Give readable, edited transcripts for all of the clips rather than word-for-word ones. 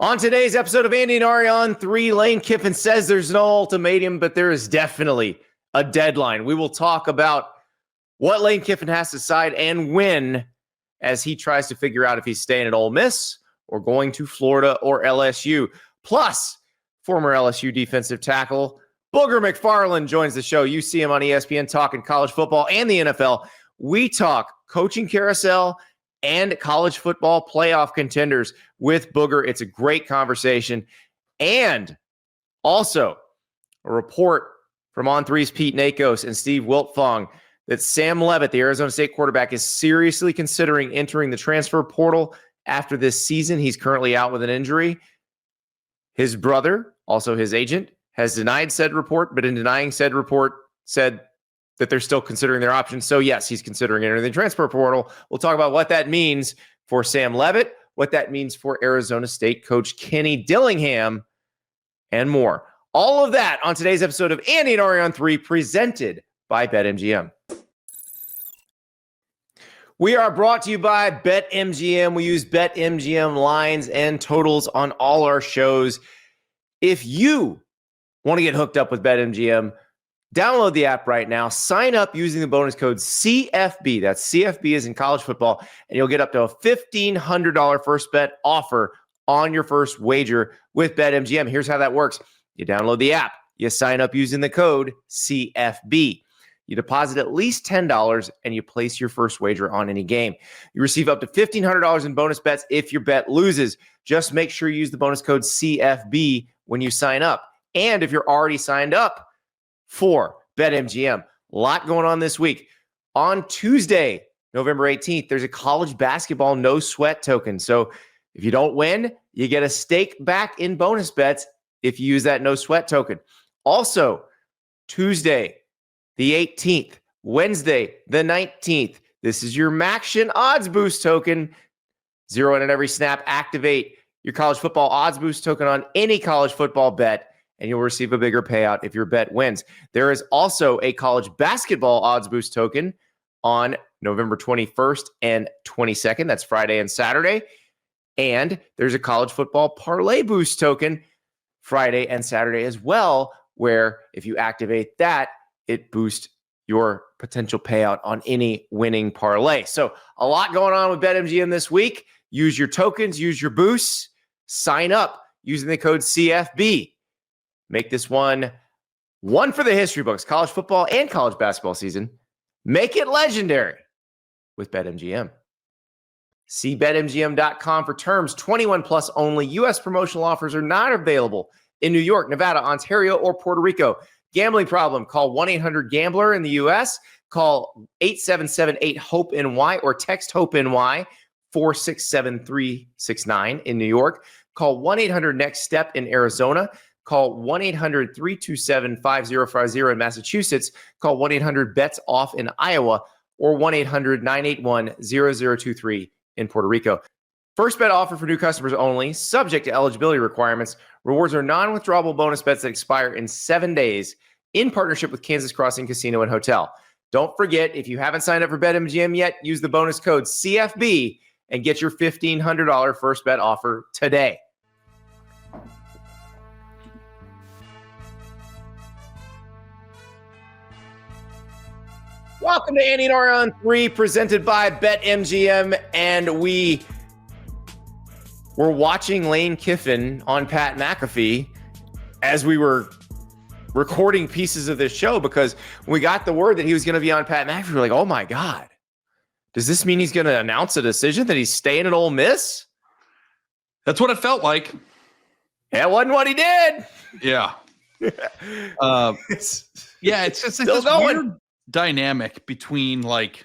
On today's episode of Andy and Ari on 3, Lane Kiffin says there's no ultimatum, but there is definitely a deadline. We will talk about what Lane Kiffin has to decide and when as he tries to figure out if he's staying at Ole Miss or going to Florida or LSU. Plus, former LSU defensive tackle Booger McFarland joins the show. You see him on ESPN talking college football and the NFL. We talk coaching carousel and college football playoff contenders with Booger. It's a great conversation. And also a report from On3's Pete Nakos and Steve Wiltfong that Sam Leavitt, the Arizona State quarterback, is seriously considering entering the transfer portal after this season. He's currently out with an injury. His brother, also his agent, has denied said report, but in denying said report said that they're still considering their options. So yes, he's considering entering the transfer portal. We'll talk about what that means for Sam Leavitt, what that means for Arizona State coach Kenny Dillingham, and more. All of that on today's episode of Andy and Ari on 3, presented by BetMGM. We are brought to you by BetMGM. We use BetMGM lines and totals on all our shows. If you want to get hooked up with BetMGM, download the app right now. Sign up using the bonus code CFB. That's CFB as in college football. And you'll get up to a $1,500 first bet offer on your first wager with BetMGM. Here's how that works. You download the app. You sign up using the code CFB. You deposit at least $10 and you place your first wager on any game. You receive up to $1,500 in bonus bets if your bet loses. Just make sure you use the bonus code CFB when you sign up. And if you're already signed up for BetMGM, a lot going on this week. On Tuesday, November 18th, there's a college basketball no sweat token. So if you don't win, you get a stake back in bonus bets if you use that no sweat token. Also, Tuesday, the 18th, Wednesday, the 19th, this is your Maction odds boost token. 0 in at every snap. Activate your college football odds boost token on any college football bet, and you'll receive a bigger payout if your bet wins. There is also a college basketball odds boost token on November 21st and 22nd. That's Friday and Saturday. And there's a college football parlay boost token Friday and Saturday as well, where if you activate that, it boosts your potential payout on any winning parlay. So a lot going on with BetMGM this week. Use your tokens, use your boosts, sign up using the code CFB. Make this one for the history books, college football and college basketball season. Make it legendary with BetMGM. See BetMGM.com for terms. 21 plus only. U.S. promotional offers are not available in New York, Nevada, Ontario, or Puerto Rico. Gambling problem? Call 1-800-GAMBLER in the U.S. Call 877-8-HOPE-NY or text HOPE-NY 467-369 in New York. Call 1-800-NEXT-STEP in Arizona. Call 1-800-327-5050 in Massachusetts. Call 1-800-BETS-OFF in Iowa or 1-800-981-0023 in Puerto Rico. First bet offer for new customers only, subject to eligibility requirements. Rewards are non-withdrawable bonus bets that expire in 7 days in partnership with Kansas Crossing Casino and Hotel. Don't forget, if you haven't signed up for BetMGM yet, use the bonus code CFB and get your $1,500 first bet offer today. Welcome to Andy and Ari on 3, presented by BetMGM, and we were watching Lane Kiffin on Pat McAfee as we were recording pieces of this show, because when we got the word that he was going to be on Pat McAfee, we were like, oh my God, does this mean he's going to announce a decision that he's staying at Ole Miss? That's what it felt like. That wasn't what he did. Yeah. It's just this weird dynamic between like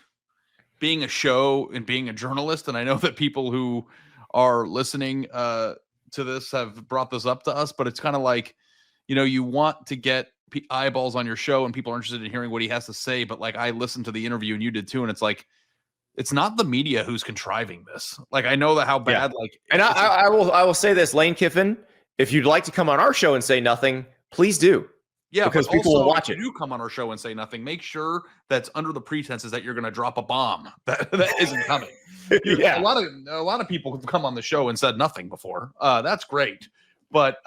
being a show and being a journalist. And I know that people who are listening to this have brought this up to us, but it's kind of like, you know, you want to get eyeballs on your show and people are interested in hearing what he has to say. But like, I listened to the interview and you did too. And it's like, it's not the media who's contriving this. Like, I know that how bad, like, and I will say this, Lane Kiffin, if you'd like to come on our show and say nothing, please do. Yeah, because but people also, will watch if it. you do come on our show and say nothing, make sure that's under the pretenses that you're going to drop a bomb that isn't coming. Yeah. A lot of people have come on the show and said nothing before. That's great, but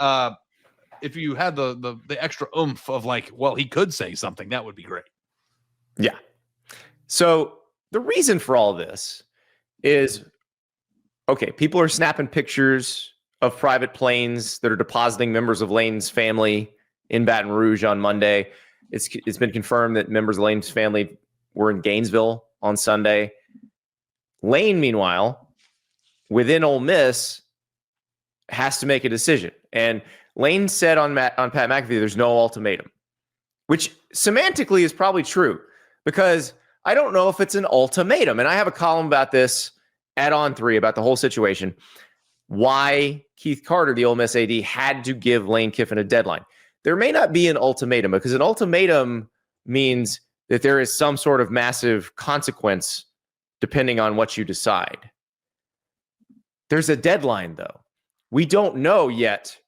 if you had the extra oomph of like, well, he could say something, that would be great. Yeah. So the reason for all this is, okay, people are snapping pictures of private planes that are depositing members of Lane's family in Baton Rouge on Monday. It's been confirmed that members of Lane's family were in Gainesville on Sunday. Lane, meanwhile, within Ole Miss, has to make a decision. And Lane said on Pat McAfee, there's no ultimatum, which semantically is probably true, because I don't know if it's an ultimatum. And I have a column about this at On3 about the whole situation, why Keith Carter, the Ole Miss AD, had to give Lane Kiffin a deadline. There may not be an ultimatum, because an ultimatum means that there is some sort of massive consequence depending on what you decide. There's a deadline, though. We don't know yet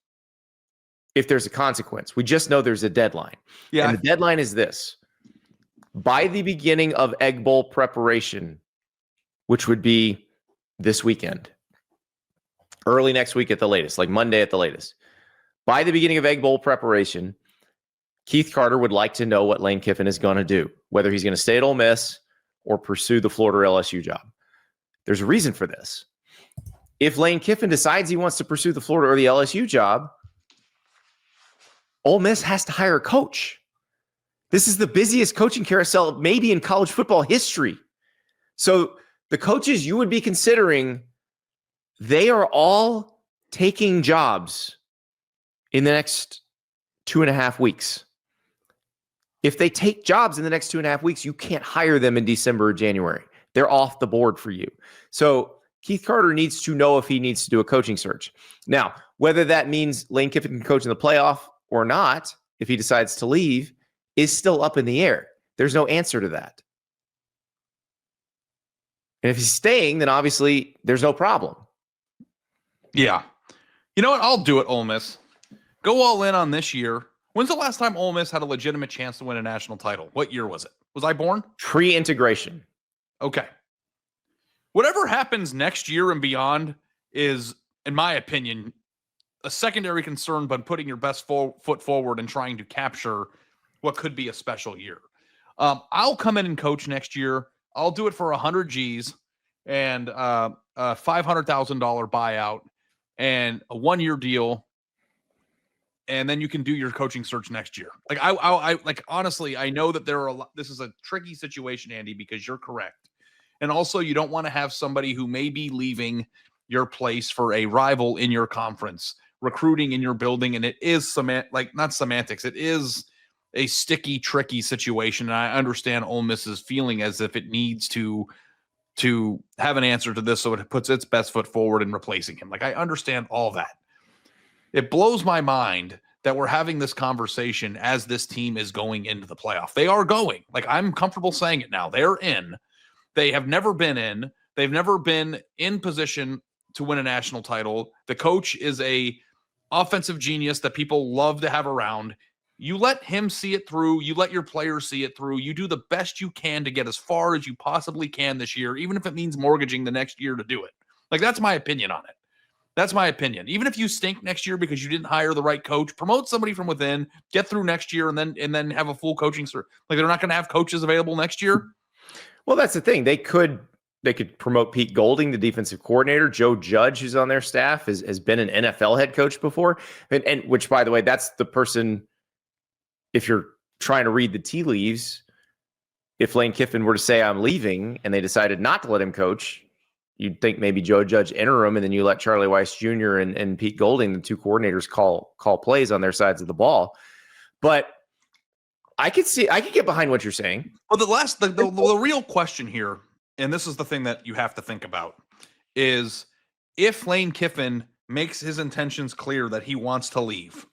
if there's a consequence. We just know there's a deadline. Yeah. And the deadline is this. By the beginning of Egg Bowl preparation, which would be this weekend, early next week at the latest, like Monday at the latest, by the beginning of Egg Bowl preparation, Keith Carter would like to know what Lane Kiffin is going to do, whether he's going to stay at Ole Miss or pursue the Florida LSU job. There's a reason for this. If Lane Kiffin decides he wants to pursue the Florida or the LSU job, Ole Miss has to hire a coach. This is the busiest coaching carousel maybe in college football history. So the coaches you would be considering, they are all taking jobs in the next 2.5 weeks. If they take jobs in the next 2.5 weeks, you can't hire them in December or January. They're off the board for you. So Keith Carter needs to know if he needs to do a coaching search. Now, whether that means Lane Kiffin can coach in the playoff or not, if he decides to leave, is still up in the air. There's no answer to that. And if he's staying, then obviously there's no problem. Yeah. You know what? I'll do it, Ole Miss. Go all in on this year. When's the last time Ole Miss had a legitimate chance to win a national title? What year was it? Was I born? Pre-integration. Okay. Whatever happens next year and beyond is, in my opinion, a secondary concern, but putting your best foot forward and trying to capture what could be a special year. I'll come in and coach next year. I'll do it for 100 G's and a $500,000 buyout and a 1-year deal. And then you can do your coaching search next year. Like I like, honestly, I know that there are a lot. This is a tricky situation, Andy, because you're correct. And also you don't want to have somebody who may be leaving your place for a rival in your conference, recruiting in your building. And it is not semantics. It is a sticky, tricky situation. And I understand Ole Miss's feeling as if it needs to have an answer to this. So it puts its best foot forward in replacing him. Like, I understand all that. It blows my mind that we're having this conversation as this team is going into the playoff. They are going. Like, I'm comfortable saying it now. They're in. They have never been in. They've never been in position to win a national title. The coach is a offensive genius that people love to have around. You let him see it through. You let your players see it through. You do the best you can to get as far as you possibly can this year, even if it means mortgaging the next year to do it. Like, that's my opinion on it. That's my opinion. Even if you stink next year because you didn't hire the right coach, promote somebody from within, get through next year, and then have a full coaching search. Like, they're not going to have coaches available next year. Well, that's the thing. They could promote Pete Golding, the defensive coordinator. Joe Judge, who's on their staff, has been an NFL head coach before, and which, by the way, that's the person. If you're trying to read the tea leaves, if Lane Kiffin were to say I'm leaving and they decided not to let him coach, you'd think maybe Joe Judge interim, and then you let Charlie Weiss Jr. and Pete Golding, the two coordinators, call plays on their sides of the ball. But I could get behind what you're saying. Well, the real question here, and this is the thing that you have to think about, is if Lane Kiffin makes his intentions clear that he wants to leave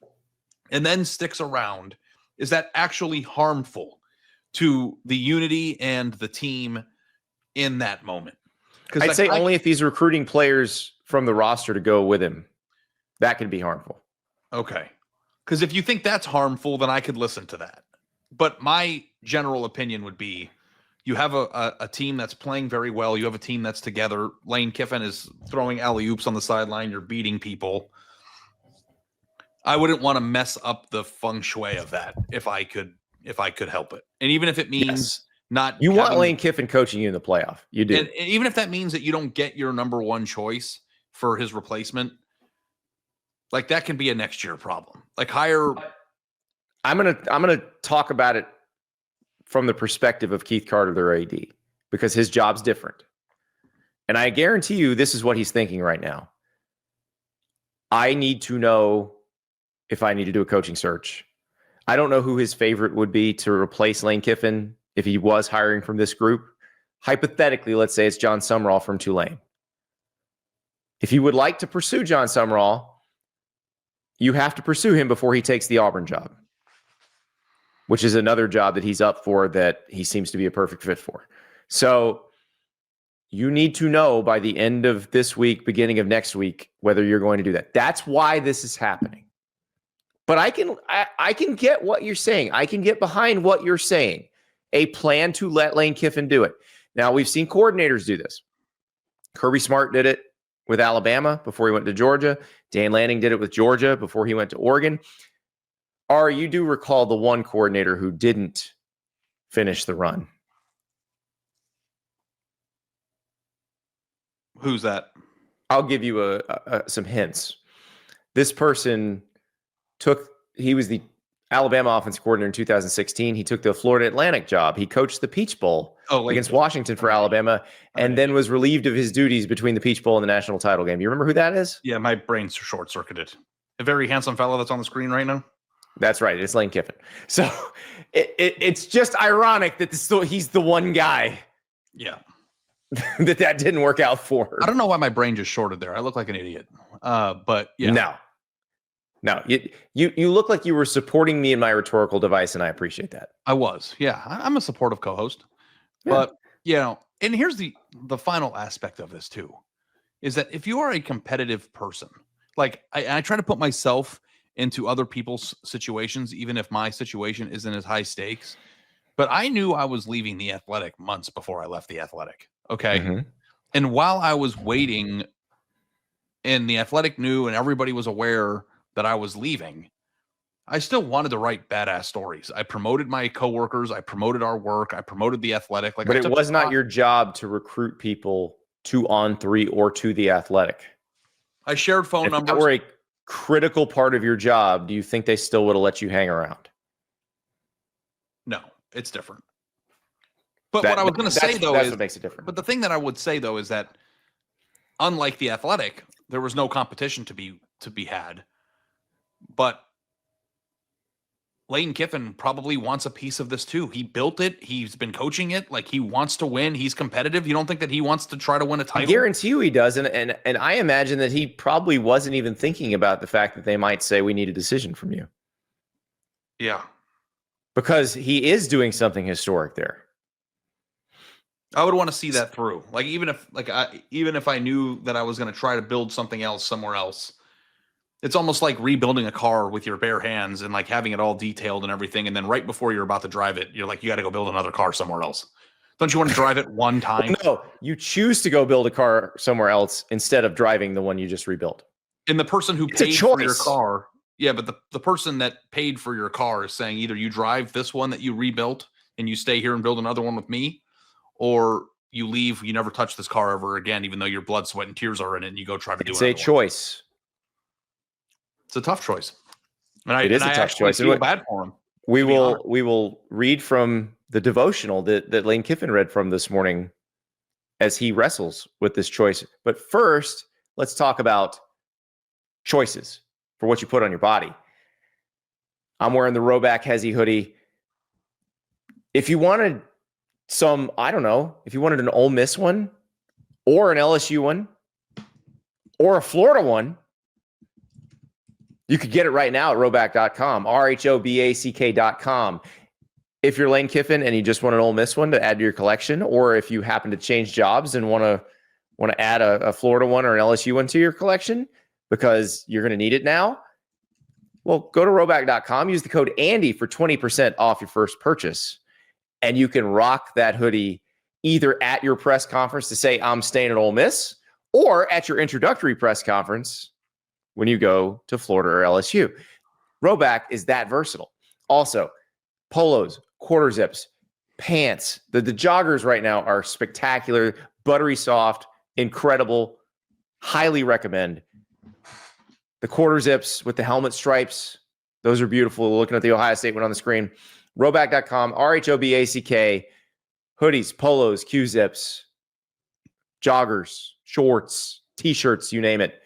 and then sticks around, is that actually harmful to the unity and the team in that moment? I'd say only if he's recruiting players from the roster to go with him. That could be harmful. Okay. Because if you think that's harmful, then I could listen to that. But my general opinion would be you have a team that's playing very well. You have a team that's together. Lane Kiffin is throwing alley-oops on the sideline. You're beating people. I wouldn't want to mess up the feng shui of that if I could help it. And even if it means not you want Lane Kiffin coaching you in the playoff. You do. And even if that means that you don't get your number one choice for his replacement, like that can be a next year problem. Like hire. I'm gonna talk about it from the perspective of Keith Carter, their AD, because his job's different. And I guarantee you this is what he's thinking right now. I need to know if I need to do a coaching search. I don't know who his favorite would be to replace Lane Kiffin if he was hiring from this group. Hypothetically, let's say it's John Sumrall from Tulane. If you would like to pursue John Sumrall, you have to pursue him before he takes the Auburn job, which is another job that he's up for that he seems to be a perfect fit for. So you need to know by the end of this week, beginning of next week, whether you're going to do that. That's why this is happening. But I can get what you're saying. I can get behind what you're saying. A plan to let Lane Kiffin do it. Now, we've seen coordinators do this. Kirby Smart did it with Alabama before he went to Georgia. Dan Lanning did it with Georgia before he went to Oregon. Or you do recall the one coordinator who didn't finish the run. Who's that? I'll give you some hints. This person he was the Alabama offensive coordinator in 2016. He took the Florida Atlantic job. He coached the Peach Bowl against Washington for Alabama and then was relieved of his duties between the Peach Bowl and the national title game. You remember who that is? Yeah, my brain's short-circuited. A very handsome fellow that's on the screen right now. That's right. It's Lane Kiffin. So it's just ironic that he's the one guy. Yeah. that didn't work out for. I don't know why my brain just shorted there. I look like an idiot. But yeah. No, you look like you were supporting me in my rhetorical device, and I appreciate that. I was. Yeah, I'm a supportive co-host. Yeah. But, and here's the final aspect of this too, is that if you are a competitive person, like I try to put myself into other people's situations, even if my situation isn't as high stakes, but I knew I was leaving the Athletic months before I left the Athletic. Okay. Mm-hmm. And while I was waiting and the Athletic knew and everybody was aware that I was leaving, I still wanted to write badass stories. I promoted my coworkers. I promoted our work. I promoted the Athletic. But it was not your job to recruit people to On3 or to the Athletic. I shared phone numbers. If that were a critical part of your job, do you think they still would have let you hang around? No, it's different. But what I was going to say, though, that's what makes it different. But the thing that I would say, though, is that unlike the Athletic, there was no competition to be had. But Lane Kiffin probably wants a piece of this too. He built it. He's been coaching it. Like, he wants to win. He's competitive. You don't think that he wants to try to win a title? I guarantee you he does. And I imagine that he probably wasn't even thinking about the fact that they might say, we need a decision from you. Yeah. Because he is doing something historic there. I would want to see that through. Like, even if I knew that I was going to try to build something else somewhere else, it's almost like rebuilding a car with your bare hands and like having it all detailed and everything. And then right before you're about to drive it, you're like, you got to go build another car somewhere else. Don't you want to drive it one time? No, you choose to go build a car somewhere else instead of driving the one you just rebuilt. And the person who paid for your car. Yeah, but the person that paid for your car is saying either you drive this one that you rebuilt and you stay here and build another one with me, or you leave, you never touch this car ever again, even though your blood, sweat, and tears are in it, and you go try to do it. It's a choice. It's a tough choice. It is a tough choice. I feel bad for him. We will read from the devotional that Lane Kiffin read from this morning as he wrestles with this choice. But first, let's talk about choices for what you put on your body. I'm wearing the Rhoback Hezzy hoodie. If you wanted if you wanted an Ole Miss one or an LSU one or a Florida one, you could get it right now at Rhoback.com, RHOBACK.com. If you're Lane Kiffin and you just want an Ole Miss one to add to your collection, or if you happen to change jobs and want to add a Florida one or an LSU one to your collection because you're going to need it now, Well, go to Rhoback.com, use the code Andy for 20% off your first purchase. And you can rock that hoodie either at your press conference to say, I'm staying at Ole Miss, or at your introductory press conference when you go to Florida or LSU. Rhoback is that versatile. Also, polos, quarter zips, pants. The joggers right now are spectacular, buttery soft, incredible. Highly recommend. The quarter zips with the helmet stripes, those are beautiful. Looking at the Ohio State one on the screen. Rhoback.com, RHOBACK, hoodies, polos, Q-zips, joggers, shorts, T-shirts, you name it.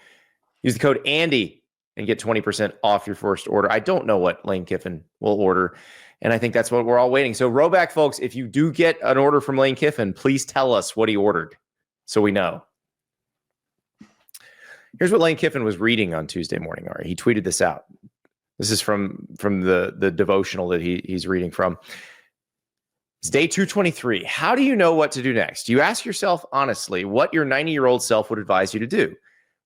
Use the code Andy and get 20% off your first order. I don't know what Lane Kiffin will order, and I think that's what we're all waiting. So Rhoback, folks, if you do get an order from Lane Kiffin, please tell us what he ordered so we know. Here's what Lane Kiffin was reading on Tuesday morning. All right, he tweeted this out. This is from the devotional that he's reading from. It's day 223. How do you know what to do next? You ask yourself honestly what your 90-year-old self would advise you to do,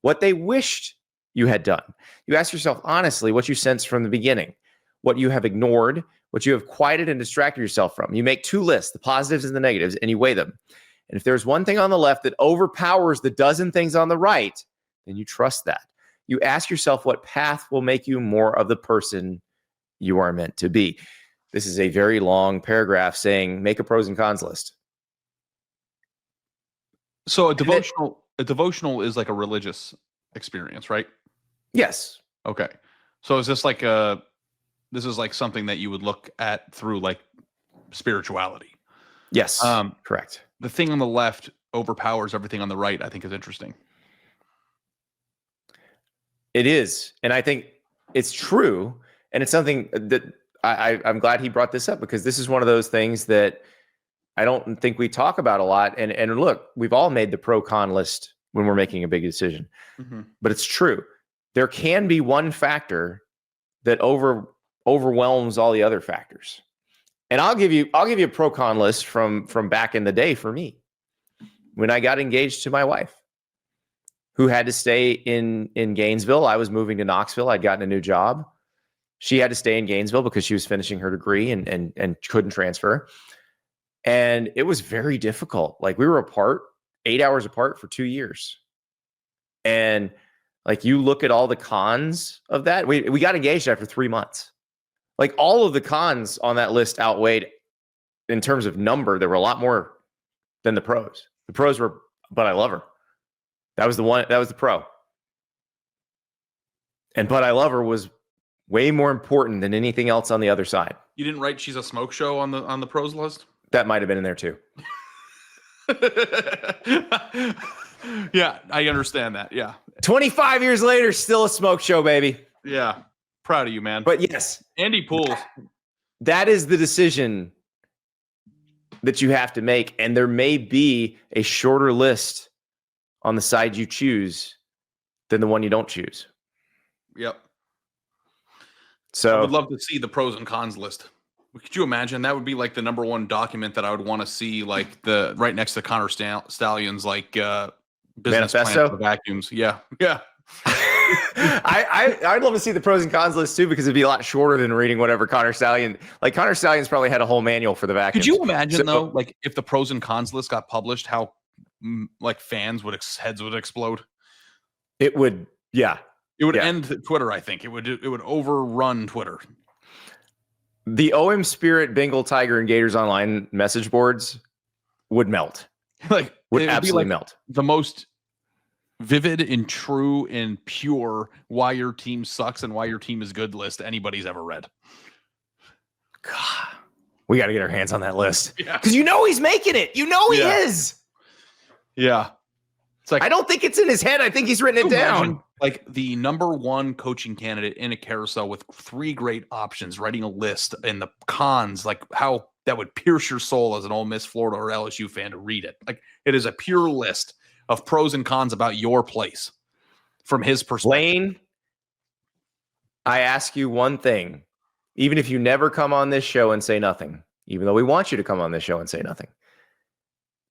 what they wished you had done. You ask yourself honestly what you sensed from the beginning, what you have ignored, what you have quieted and distracted yourself from. You make two lists, the positives and the negatives, and you weigh them. And if there's one thing on the left that overpowers the dozen things on the right, then you trust that. You ask yourself what path will make you more of the person you are meant to be. This is a very long paragraph saying, make a pros and cons list. So a devotional is like a religious experience, right? Yes. Okay. So is this like this is like something that you would look at through like spirituality? Yes. Correct. The thing on the left overpowers everything on the right, I think is interesting. It is. And I think it's true. And it's something that I'm glad he brought this up, because this is one of those things that I don't think we talk about a lot. And look, we've all made the pro-con list when we're making a big decision. Mm-hmm. But it's true. There can be one factor that overwhelms all the other factors. And I'll give you a pro-con list from back in the day for me. When I got engaged to my wife, who had to stay in Gainesville. I was moving to Knoxville. I'd gotten a new job. She had to stay in Gainesville because she was finishing her degree and couldn't transfer. And it was very difficult. Like, we were apart, 8 hours apart for 2 years. And like, you look at all the cons of that. We got engaged after 3 months. Like, all of the cons on that list outweighed, in terms of number, there were a lot more than the pros. The pros were, but I love her. That was the one. That was the pro. And but I love her was way more important than anything else on the other side. You didn't write she's a smoke show on the pros list? That might have been in there too. Yeah, I understand that. Yeah. 25 years later, still a smoke show, baby. Yeah. Proud of you, man. But yes, Andy Pools. That is the decision that you have to make. And there may be a shorter list on the side you choose than the one you don't choose. Yep. So I would love to see the pros and cons list. Could you imagine? That would be like the number one document that I would want to see, like the right next to Connor Stallion's like business manifesto plan for vacuums. Yeah. Yeah. I'd love to see the pros and cons list too, because it'd be a lot shorter than reading whatever Connor Stallion's probably had a whole manual for the vacuum. Could you imagine though, like if the pros and cons list got published, how like fans heads would explode? It would, yeah. It would end Twitter. I think it would overrun Twitter. The OM Spirit, Bengal, Tiger, and Gators Online message boards would melt. Like would absolutely melt. The most vivid and true and pure why your team sucks and why your team is good list anybody's ever read. God, we got to get our hands on that list. Yeah. Because he's making it. He is. Yeah. It's like, I don't think it's in his head. I think he's written it down. Like the number one coaching candidate in a carousel with 3 great options, writing a list and the cons, like how that would pierce your soul as an Ole Miss, Florida, or LSU fan to read it. Like, it is a pure list of pros and cons about your place from his perspective. Lane, I ask you one thing, even if you never come on this show and say nothing, even though we want you to come on this show and say nothing,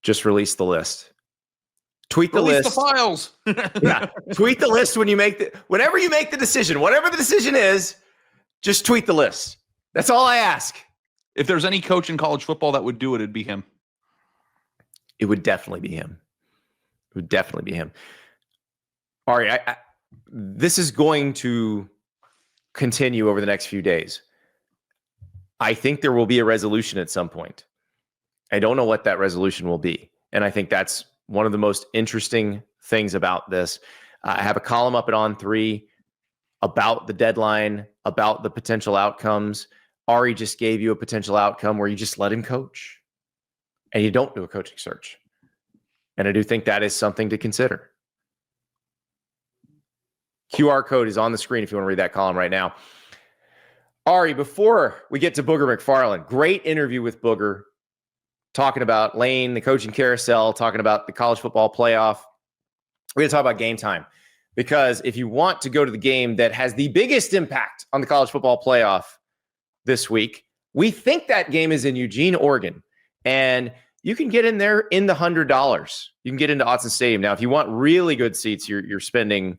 just release the list. Tweet the list. The files. Yeah. Tweet the list whenever you make the decision, whatever the decision is, Just tweet the list. That's all I ask. If there's any coach in college football that would do it, it'd be him. It would definitely be him. It would definitely be him. Ari, this is going to continue over the next few days. I think there will be a resolution at some point. I don't know what that resolution will be. And I think that's one of the most interesting things about this. I have a column up at On3 about the deadline, about the potential outcomes. Ari just gave you a potential outcome where you just let him coach and you don't do a coaching search. And I do think that is something to consider. QR code is on the screen if you want to read that column right now. Ari, before we get to Booger McFarland, great interview with Booger, talking about Lane, the coaching carousel, talking about the college football playoff. We're going to talk about game time, because if you want to go to the game that has the biggest impact on the college football playoff this week, we think that game is in Eugene, Oregon, and you can get in there in the $100. You can get into Autzen Stadium. Now, if you want really good seats, you're spending,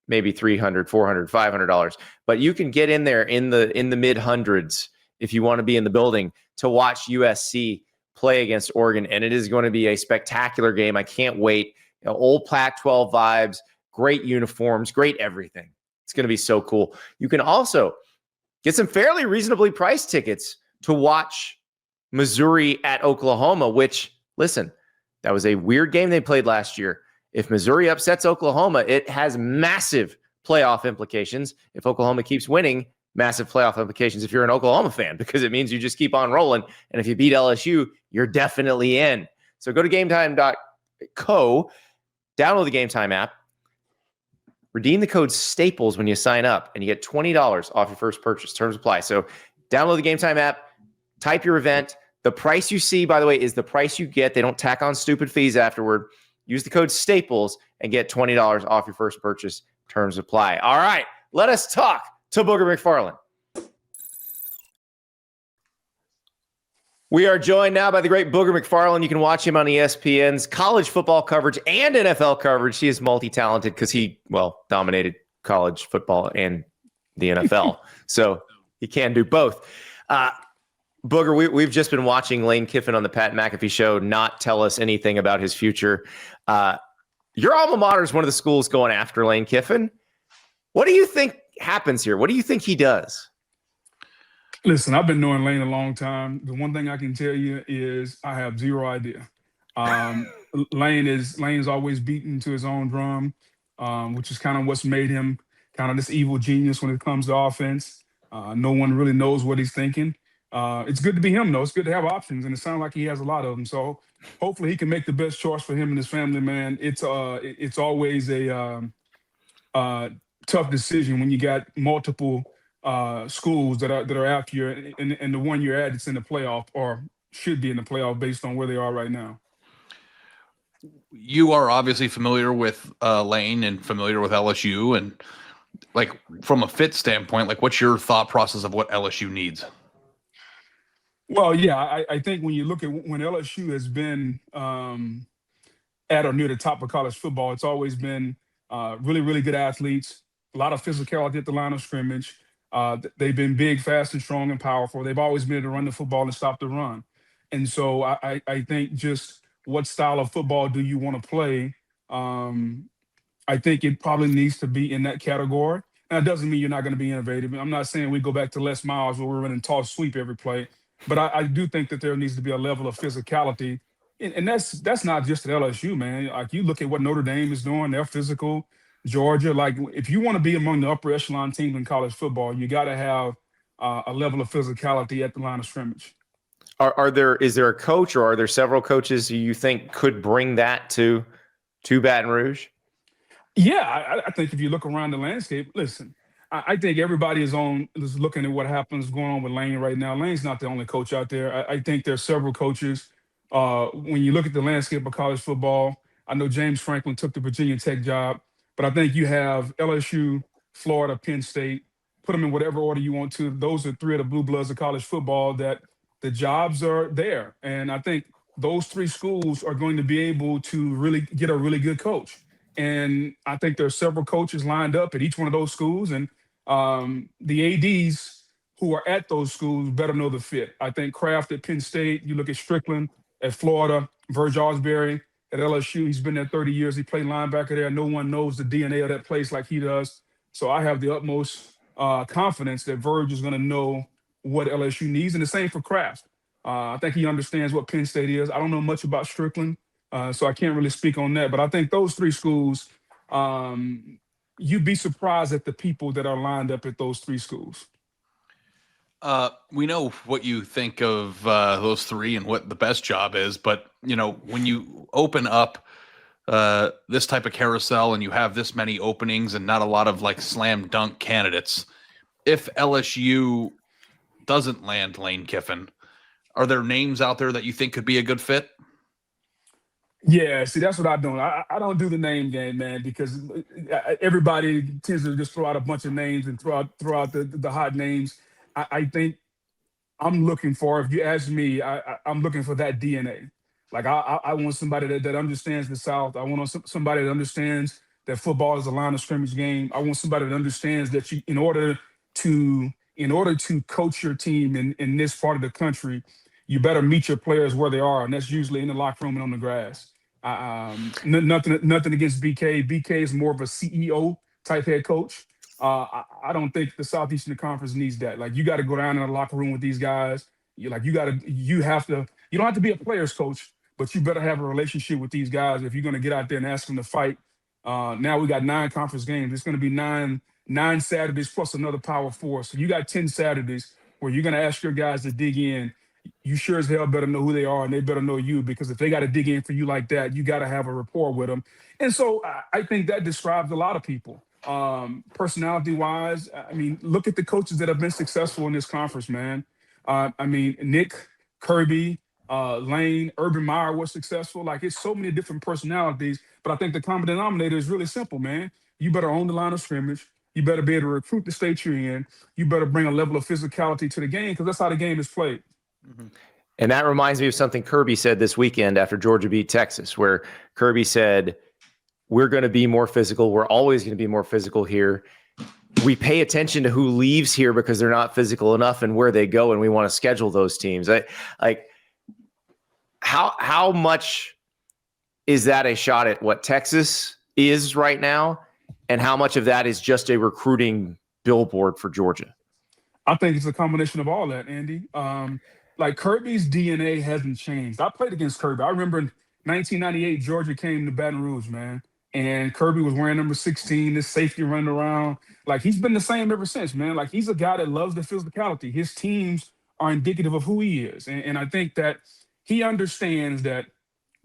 maybe $300, $400, $500, but you can get in there in the mid hundreds if you want to be in the building to watch USC play against Oregon. And it is going to be a spectacular game. I can't wait. Old Pac-12 vibes, great uniforms, great everything. It's going to be so cool. You can also get some fairly reasonably priced tickets to watch Missouri at Oklahoma, which, listen, that was a weird game they played last year. If Missouri upsets Oklahoma, it has massive playoff implications. If Oklahoma keeps winning, massive playoff implications if you're an Oklahoma fan, because it means you just keep on rolling. And if you beat LSU, you're definitely in. So go to gametime.co, download the Gametime app, redeem the code STAPLES when you sign up, and you get $20 off your first purchase. Terms apply. So download the Gametime app, type your event. The price you see, by the way, is the price you get. They don't tack on stupid fees afterward. Use the code STAPLES and get $20 off your first purchase. Terms apply. All right, let us talk to Booger McFarland. We are joined now by the great Booger McFarland. You can watch him on ESPN's college football coverage and NFL coverage. He is multi-talented because he, dominated college football and the NFL. So he can do both. Booger, we've just been watching Lane Kiffin on the Pat McAfee show not tell us anything about his future. Your alma mater is one of the schools going after Lane Kiffin. What do you think happens here? What do you think he does? Listen, I've been knowing Lane a long time. The one thing I can tell you is I have zero idea. Lane's always beaten to his own drum, which is kind of what's made him kind of this evil genius when it comes to offense. No one really knows what he's thinking. It's good to be him, though. It's good to have options, and it sounds like he has a lot of them. So hopefully he can make the best choice for him and his family, man. It's always a tough decision when you got multiple schools that are after you, and the one you're at, it's in the playoff or should be in the playoff based on where they are right now. You are obviously familiar with Lane and familiar with LSU, and like from a fit standpoint, like what's your thought process of what LSU needs? Well, yeah, I think when you look at when LSU has been at or near the top of college football, it's always been really, really good athletes, a lot of physicality at the line of scrimmage. They've been big, fast, and strong and powerful. They've always been able to run the football and stop the run. And so I think just what style of football do you want to play? I think it probably needs to be in that category. Now, it doesn't mean you're not going to be innovative. I'm not saying we go back to Les Miles where we're running toss sweep every play. But I do think that there needs to be a level of physicality. And that's not just at LSU, man. Like you look at what Notre Dame is doing, they're physical. Georgia, like if you want to be among the upper echelon teams in college football, you got to have a level of physicality at the line of scrimmage. Is there a coach or are there several coaches who you think could bring that to Baton Rouge? Yeah, I think if you look around the landscape, listen, I think everybody is looking at what happens going on with Lane right now. Lane's not the only coach out there. I think there's several coaches. When you look at the landscape of college football, I know James Franklin took the Virginia Tech job, but I think you have LSU, Florida, Penn State. Put them in whatever order you want to. Those are three of the blue bloods of college football that the jobs are there. And I think those three schools are going to be able to really get a really good coach. And I think there are several coaches lined up at each one of those schools. And The ADs who are at those schools better know the fit. I think Kraft at Penn State, you look at Strickland at Florida, Verge Osbury at LSU. He's been there 30 years. He played linebacker there. No one knows the DNA of that place like he does. So I have the utmost confidence that Verge is going to know what LSU needs. And the same for Kraft. I think he understands what Penn State is. I don't know much about Strickland, so I can't really speak on that. But I think those three schools, you'd be surprised at the people that are lined up at those three schools. We know what you think of those three and what the best job is, but when you open up this type of carousel and you have this many openings and not a lot of like slam dunk candidates, if LSU doesn't land Lane Kiffin, are there names out there that you think could be a good fit? Yeah, see, that's what I do. I don't do the name game, man, because everybody tends to just throw out a bunch of names and throw out the hot names. I think I'm looking for, if you ask me, I'm looking for that DNA. Like I want somebody that understands the South. I want somebody that understands that football is a line of scrimmage game. I want somebody that understands that in order to coach your team in this part of the country, you better meet your players where they are, and that's usually in the locker room and on the grass. Nothing against BK. BK is more of a CEO type head coach. I don't think the Southeastern Conference needs that. Like, you got to go down in the locker room with these guys. You don't have to be a player's coach, but you better have a relationship with these guys if you're going to get out there and ask them to fight. Now we got 9 conference games. It's going to be nine Saturdays plus another Power 4. So you got 10 Saturdays where you're going to ask your guys to dig in. You sure as hell better know who they are, and they better know you, because if they got to dig in for you like that, you got to have a rapport with them. And so I think that describes a lot of people. Personality-wise, I mean, look at the coaches that have been successful in this conference, man. Nick, Kirby, Lane, Urban Meyer was successful. Like, it's so many different personalities, but I think the common denominator is really simple, man. You better own the line of scrimmage. You better be able to recruit the state you're in. You better bring a level of physicality to the game, because that's how the game is played. Mm-hmm. And that reminds me of something Kirby said this weekend after Georgia beat Texas, where Kirby said, we're going to be more physical. We're always going to be more physical here. We pay attention to who leaves here because they're not physical enough and where they go, and we want to schedule those teams. How much is that a shot at what Texas is right now, and how much of that is just a recruiting billboard for Georgia? I think it's a combination of all that, Andy. Like, Kirby's DNA hasn't changed. I played against Kirby. I remember in 1998, Georgia came to Baton Rouge, man. And Kirby was wearing number 16, this safety running around. Like, he's been the same ever since, man. Like, he's a guy that loves the physicality. His teams are indicative of who he is. And I think that he understands that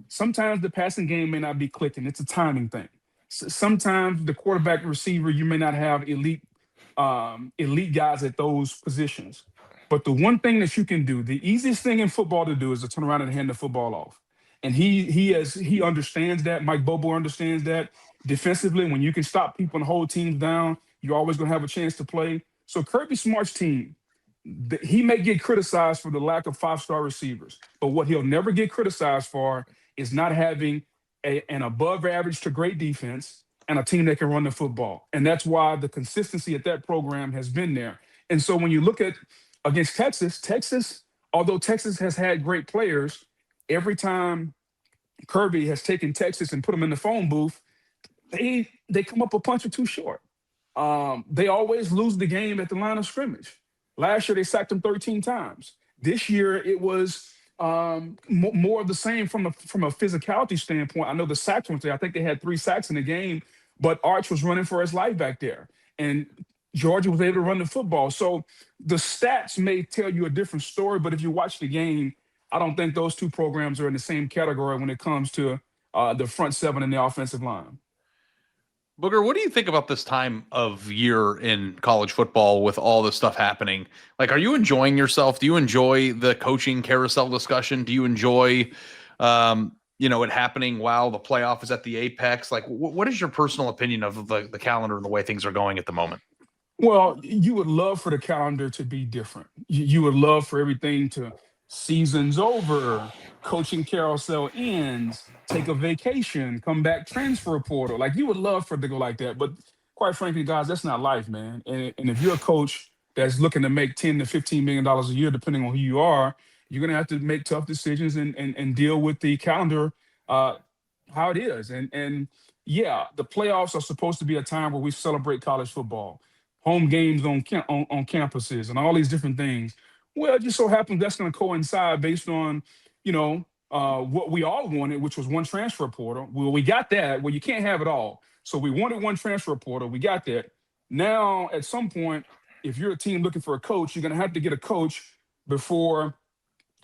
sometimes the passing game may not be clicking. It's a timing thing. Sometimes the quarterback and receiver, you may not have elite guys at those positions. But the one thing that you can do, the easiest thing in football to do, is to turn around and hand the football off. And he understands that. Mike Bobo understands that. Defensively, when you can stop people and hold teams down, you're always going to have a chance to play. So Kirby Smart's team, he may get criticized for the lack of 5-star receivers, but what he'll never get criticized for is not having an above average to great defense and a team that can run the football. And that's why the consistency at that program has been there. And so when you look at against Texas, although Texas has had great players, every time Kirby has taken Texas and put them in the phone booth, they come up a punch or two short. They always lose the game at the line of scrimmage. Last year, they sacked them 13 times. This year, it was more of the same from a physicality standpoint. I know the sacks weren't there. I think they had 3 sacks in the game, but Arch was running for his life back there. And Georgia was able to run the football. So the stats may tell you a different story, but if you watch the game, I don't think those two programs are in the same category when it comes to the front seven and the offensive line. Booger, what do you think about this time of year in college football with all this stuff happening? Like, are you enjoying yourself? Do you enjoy the coaching carousel discussion? Do you enjoy, it happening while the playoff is at the apex? Like, what is your personal opinion of the calendar and the way things are going at the moment? Well, you would love for the calendar to be different. You would love for everything to season's over, coaching carousel ends, take a vacation, come back, transfer portal. Like, you would love for it to go like that. But quite frankly, guys, that's not life, man. And if you're a coach that's looking to make $10 to $15 million a year, depending on who you are, you're going to have to make tough decisions and deal with the calendar how it is. And yeah, the playoffs are supposed to be a time where we celebrate college football, home games on campuses, and all these different things. Well, it just so happens that's going to coincide based on, what we all wanted, which was one transfer portal. Well, we got that. Well, you can't have it all. So we wanted one transfer portal. We got that. Now, at some point, if you're a team looking for a coach, you're going to have to get a coach before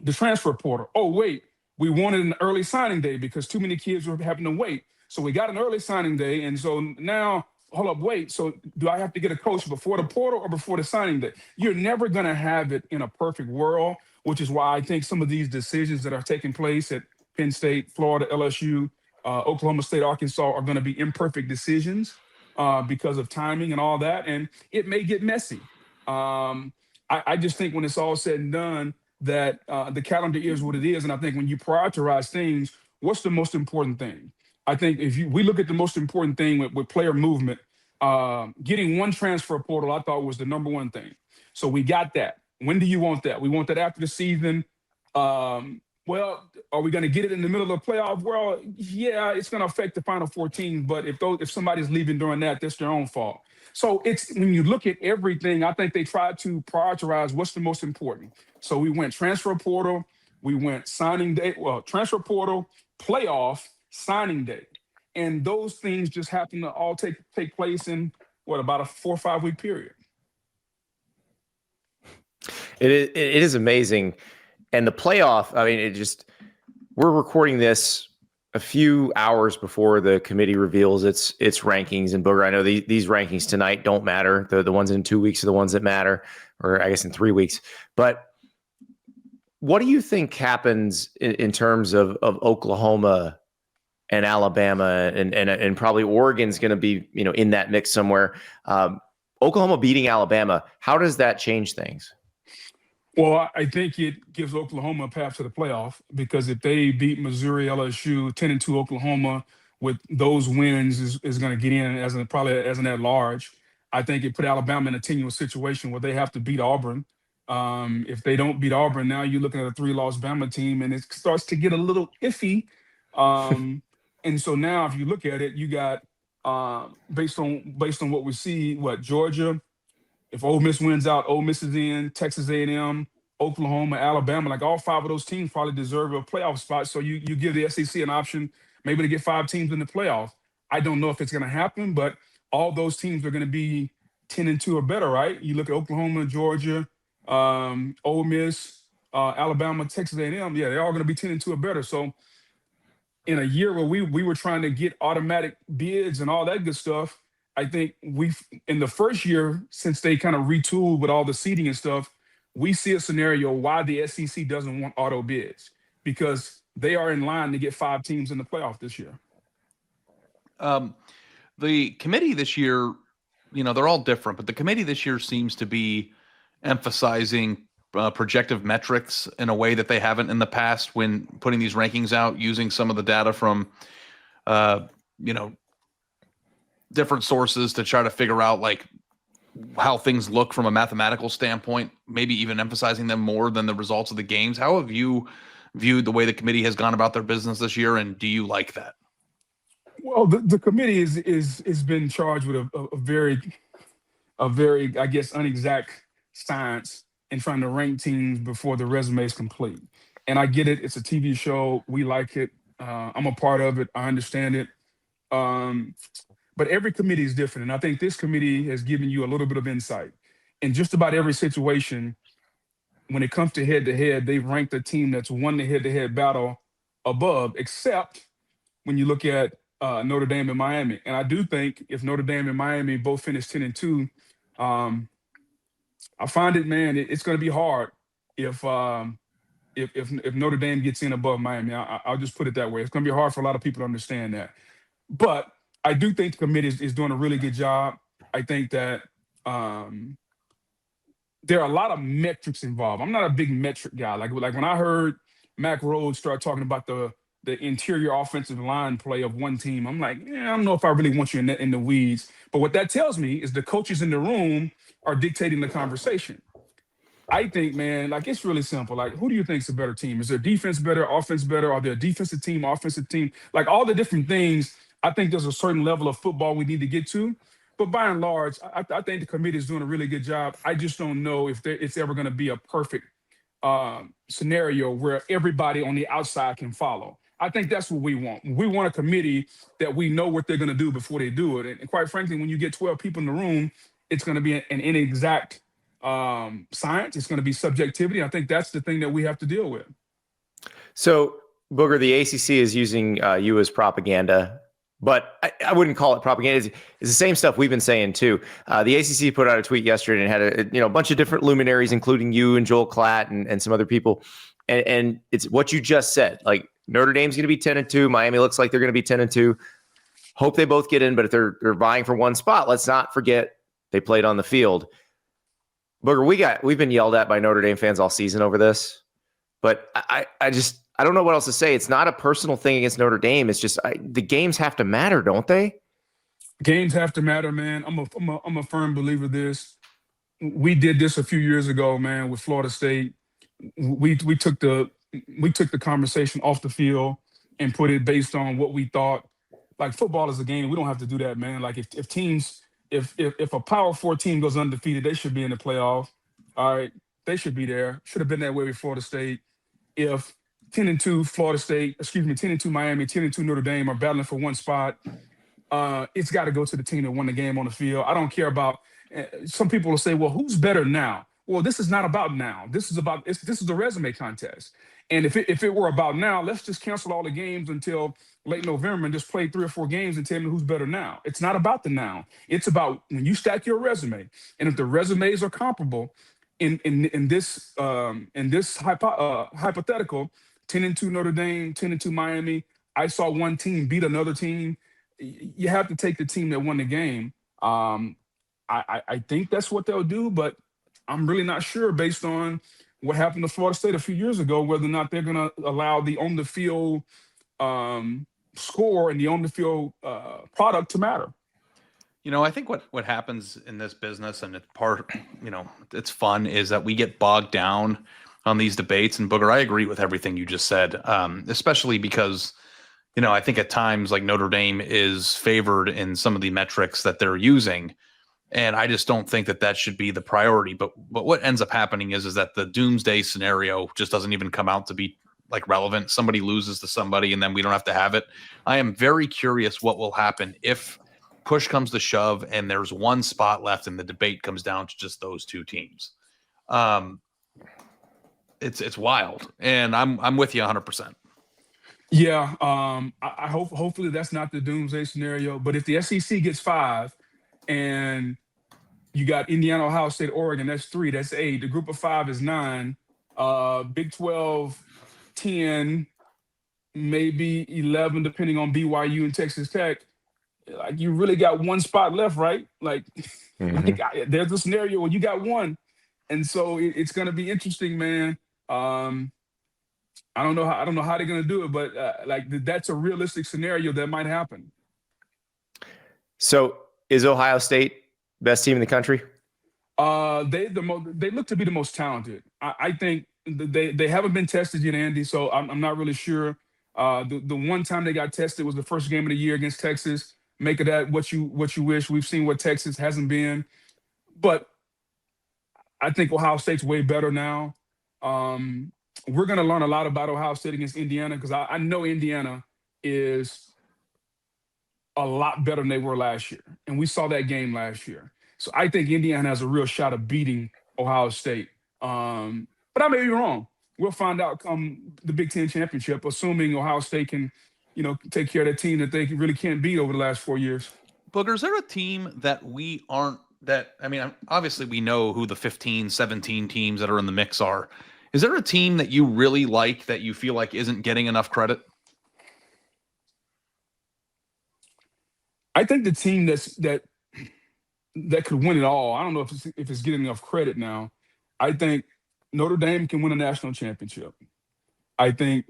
the transfer portal. Oh, wait, we wanted an early signing day because too many kids were having to wait. So we got an early signing day. And so now, hold up, wait. So do I have to get a coach before the portal or before the signing day? You're never going to have it in a perfect world, which is why I think some of these decisions that are taking place at Penn State, Florida, LSU, Oklahoma State, Arkansas are going to be imperfect decisions because of timing and all that. And it may get messy. I just think when it's all said and done, that the calendar is what it is. And I think when you prioritize things, what's the most important thing? I think if we look at the most important thing with player movement, getting one transfer portal, I thought was the number one thing. So we got that. When do you want that? We want that after the season. Well, are we going to get it in the middle of the playoff? Well, yeah, it's going to affect the Final 14. But if somebody's leaving during that, that's their own fault. So it's when you look at everything, I think they tried to prioritize what's the most important. So we went transfer portal, we went signing day, transfer portal, playoff, signing day. And those things just happen to all take place in about a 4 or 5 week period. It is amazing. And the playoff, I mean, we're recording this a few hours before the committee reveals its rankings. And Booger, I know these rankings tonight don't matter. The ones in 2 weeks are the ones that matter, or I guess in 3 weeks. But what do you think happens in terms of Oklahoma and Alabama and probably Oregon's going to be, in that mix somewhere? Oklahoma beating Alabama, how does that change things? Well, I think it gives Oklahoma a path to the playoff because if they beat Missouri, LSU, 10-2 Oklahoma with those wins is going to get in probably as an at-large. I think it put Alabama in a tenuous situation where they have to beat Auburn. If they don't beat Auburn, now you're looking at a 3-loss Bama team, and it starts to get a little iffy. And so now, if you look at it, you got based on what we see, Georgia. If Ole Miss wins out, Ole Miss is in. Texas A&M, Oklahoma, Alabama, like all 5 of those teams probably deserve a playoff spot. So you give the SEC an option maybe to get 5 teams in the playoff. I don't know if it's going to happen, but all those teams are going to be 10-2 or better, right? You look at Oklahoma, Georgia, Ole Miss, Alabama, Texas A&M. Yeah, they're all going to be 10-2 or better. So in a year where we were trying to get automatic bids and all that good stuff, I think in the first year, since they kind of retooled with all the seating and stuff, we see a scenario why the SEC doesn't want auto bids because they are in line to get 5 teams in the playoff this year. The committee this year, they're all different, but the committee this year seems to be emphasizing projective metrics in a way that they haven't in the past when putting these rankings out, using some of the data from, different sources to try to figure out like how things look from a mathematical standpoint, maybe even emphasizing them more than the results of the games. How have you viewed the way the committee has gone about their business this year, and do you like that? Well, the committee is been charged with a very, I guess, unexact science in trying to rank teams before the resume is complete. And I get it. It's a TV show. We like it. I'm a part of it. I understand it. But every committee is different. And I think this committee has given you a little bit of insight. In just about every situation, when it comes to head-to-head, they've ranked a team that's won the head-to-head battle above, except when you look at Notre Dame and Miami. And I do think if Notre Dame and Miami both finish 10-2, I find it, man, it's going to be hard if Notre Dame gets in above Miami. I'll just put it that way. It's going to be hard for a lot of people to understand that. But I do think the committee is doing a really good job. I think that there are a lot of metrics involved. I'm not a big metric guy. Like when I heard Mac Rhodes start talking about the the interior offensive line play of one team, I'm like, I don't know if I really want you in the weeds. But what that tells me is the coaches in the room are dictating the conversation. I think, man, like it's really simple. Like, who do you think is a better team? Is their defense better, offense better? Are they a defensive team, offensive team? Like all the different things, I think there's a certain level of football we need to get to. But by and large, I think the committee is doing a really good job. I just don't know if it's ever going to be a perfect scenario where everybody on the outside can follow. I think that's what we want. We want a committee that we know what they're going to do before they do it. And quite frankly, when you get 12 people in the room, it's going to be an inexact science. It's going to be subjectivity. I think that's the thing that we have to deal with. So, Booger, the ACC is using you as propaganda, but I wouldn't call it propaganda. It's the same stuff we've been saying too. The ACC put out a tweet yesterday and had a bunch of different luminaries, including you and Joel Klatt and some other people. And it's what you just said. Like Notre Dame's going to be 10-2. Miami looks like they're going to be 10-2. Hope they both get in, but if they're vying for one spot, let's not forget they played on the field. Booger, we've been yelled at by Notre Dame fans all season over this, but I don't know what else to say. It's not a personal thing against Notre Dame. It's just the games have to matter, don't they? Games have to matter, man. I'm a firm believer of this. We did this a few years ago, man, with Florida State. We took the conversation off the field and put it based on what we thought. Like football is a game. We don't have to do that, man. Like if teams. If a Power 4 team goes undefeated, they should be in the playoff. All right, they should be there. Should have been that way with Florida State. If 10-2 10-2 Miami, 10-2 Notre Dame are battling for one spot, it's got to go to the team that won the game on the field. I don't care about. Some people will say, "Well, who's better now?" Well, this is not about now. This is a resume contest. And if it were about now, let's just cancel all the games until late November and just play 3 or 4 games and tell me who's better now. It's not about the now. It's about when you stack your resume, and if the resumes are comparable in this hypothetical, 10-2 Notre Dame, 10-2 Miami. I saw one team beat another team. You have to take the team that won the game. I think that's what they'll do, but I'm really not sure based on what happened to Florida State a few years ago, whether or not they're going to allow the on-the-field score and the on-the-field product to matter. I think what happens in this business, and it's it's fun, is that we get bogged down on these debates. And Booger, I agree with everything you just said, especially because, I think at times like Notre Dame is favored in some of the metrics that they're using. And I just don't think that should be the priority. But what ends up happening is that the doomsday scenario just doesn't even come out to be like relevant. Somebody loses to somebody and then we don't have to have it. I am very curious what will happen if push comes to shove and there's one spot left and the debate comes down to just those two teams. It's wild. And I'm with you 100%. Yeah. I hopefully that's not the doomsday scenario. But if the SEC gets 5 and you got Indiana, Ohio State, Oregon, that's 3, that's 8. The group of 5 is 9. Big 12, 10, maybe 11, depending on BYU and Texas Tech. Like you really got one spot left, right? Like, there's a scenario where you got one. And so it's going to be interesting, man. I don't know how they're going to do it, but that's a realistic scenario that might happen. So is Ohio State best team in the country? They look to be the most talented. I think they haven't been tested yet, Andy. So I'm not really sure. The one time they got tested was the first game of the year against Texas. Make of that what you wish. We've seen what Texas hasn't been, but I think Ohio State's way better now. We're going to learn a lot about Ohio State against Indiana because I know Indiana is a lot better than they were last year. And we saw that game last year. So I think Indiana has a real shot of beating Ohio State. But I may be wrong. We'll find out come the Big Ten championship, assuming Ohio State can, take care of that team that they really can't beat over the last 4 years. Booger, is there a team that we aren't obviously we know who the 15, 17 teams that are in the mix are. Is there a team that you really like that you feel like isn't getting enough credit? I think the team that could win it all. I don't know if it's getting enough credit now. I think Notre Dame can win a national championship. I think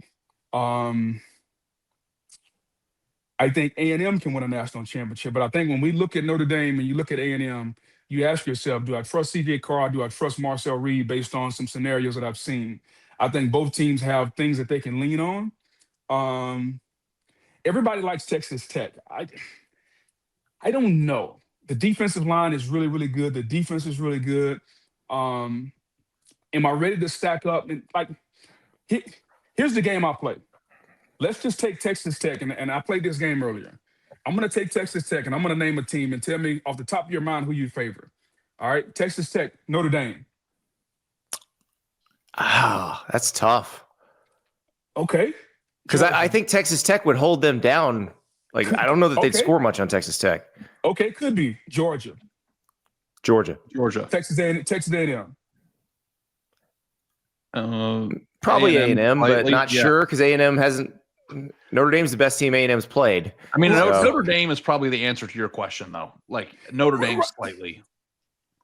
I think A&M can win a national championship. But I think when we look at Notre Dame and you look at A&M, you ask yourself, do I trust CJ Carr? Do I trust Marcel Reed based on some scenarios that I've seen? I think both teams have things that they can lean on. Everybody likes Texas Tech. I don't know. The defensive line is really, really good. The defense is really good. Am I ready to stack up? And here's the game I play. Let's just take Texas Tech, and I played this game earlier. I'm going to take Texas Tech, and I'm going to name a team and tell me off the top of your mind who you favor. All right, Texas Tech, Notre Dame. Ah, that's tough. Okay. Because I think Texas Tech would hold them down. Like, I don't know that they'd score much on Texas Tech. Okay, could be Georgia. Texas A&M. Probably A&M, but not sure because A&M hasn't. Notre Dame's the best team A&M's played. I mean, Notre Dame is probably the answer to your question, though. Like Notre Dame slightly.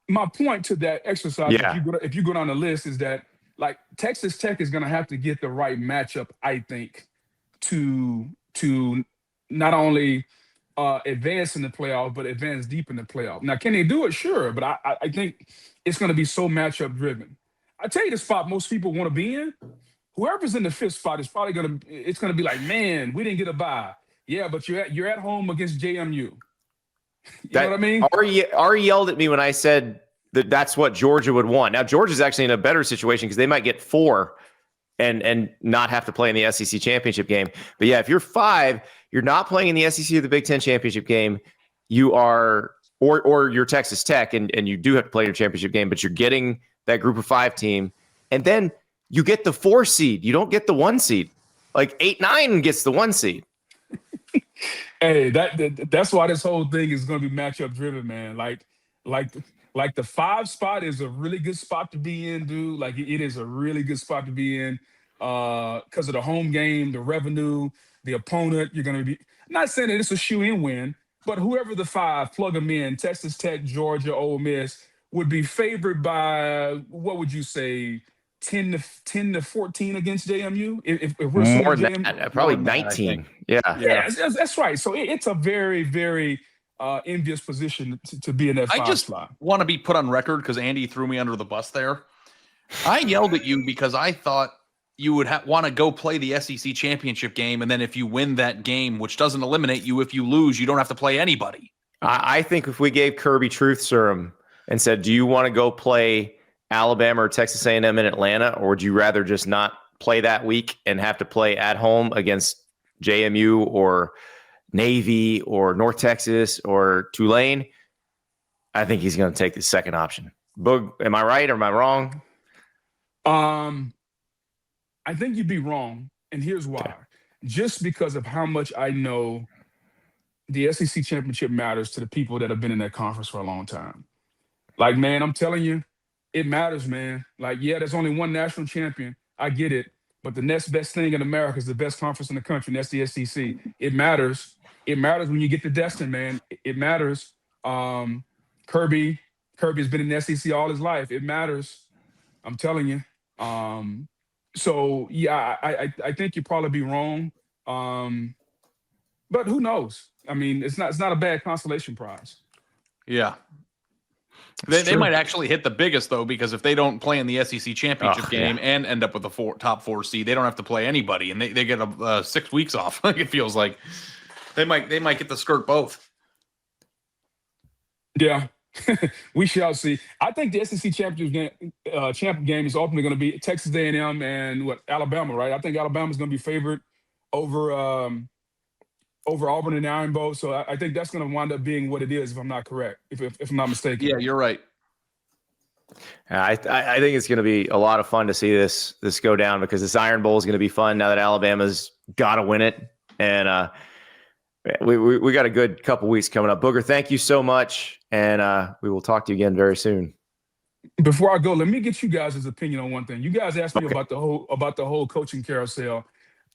My point to that exercise, if you go down the list, is that like Texas Tech is going to have to get the right matchup, I think, to not only advance in the playoff, but advance deep in the playoff. Now, can they do it? Sure, but I think it's going to be so matchup driven. I tell you the spot most people want to be in. Whoever's in the fifth spot is probably going to be like, man, we didn't get a bye. Yeah, but you're at home against JMU. You know what I mean? Ari yelled at me when I said that's what Georgia would want. Now, Georgia's actually in a better situation because they might get 4 and not have to play in the SEC championship game. But yeah, if you're 5, you're not playing in the SEC or the Big Ten championship game. You are, or you're Texas Tech, and you do have to play your championship game, but you're getting that group of 5 team. And then you get the 4 seed. You don't get the 1 seed. Like 8-9 gets the 1 seed. Hey, that's why this whole thing is going to be matchup driven, man. Like the 5 spot is a really good spot to be in, dude. Like it is a really good spot to be in because of the home game, the revenue, the opponent. You're going to be not saying that it's a shoe-in win, but whoever the 5, plug them in. Texas Tech, Georgia, Ole Miss would be favored by what would you say? 10 to 14 against JMU. If we're more than that, probably 19. Yeah, that's right. So it's a very, very envious position to be in that 5 slot. Want to be put on record because Andy threw me under the bus there. I yelled at you because I thought you would want to go play the SEC championship game, and then if you win that game, which doesn't eliminate you, if you lose, you don't have to play anybody. I think if we gave Kirby truth serum and said, do you want to go play Alabama or Texas A&M in Atlanta, or would you rather just not play that week and have to play at home against JMU or Navy or North Texas or Tulane? I think he's going to take the second option. Boog, am I right or am I wrong? I think you'd be wrong, and here's why. Okay. Just because of how much I know the SEC championship matters to the people that have been in that conference for a long time. Like, man, I'm telling you, it matters, man. Like, yeah, there's only one national champion. I get it. But the next best thing in America is the best conference in the country, and that's the SEC. It matters. It matters when you get to Destin, man. It matters. Kirby's been in the SEC all his life. It matters. I'm telling you. So, yeah, I think you'd probably be wrong. But who knows? I mean, it's not a bad consolation prize. Yeah. They might actually hit the biggest, though, because if they don't play in the SEC championship game and end up with the top 4 seed, they don't have to play anybody, and they get 6 weeks off. It feels like they might get to skirt both. Yeah, we shall see. I think the SEC championship game is ultimately going to be Texas A&M and Alabama, right? I think Alabama's going to be favored over Auburn and Iron Bowl. So I think that's going to wind up being what it is, if I'm not correct, if I'm not mistaken. Yeah, you're right. I think it's going to be a lot of fun to see this go down because this Iron Bowl is going to be fun now that Alabama's got to win it. And we got a good couple weeks coming up. Booger, thank you so much. And we will talk to you again very soon. Before I go, let me get you guys' opinion on one thing. You guys asked me about the whole coaching carousel.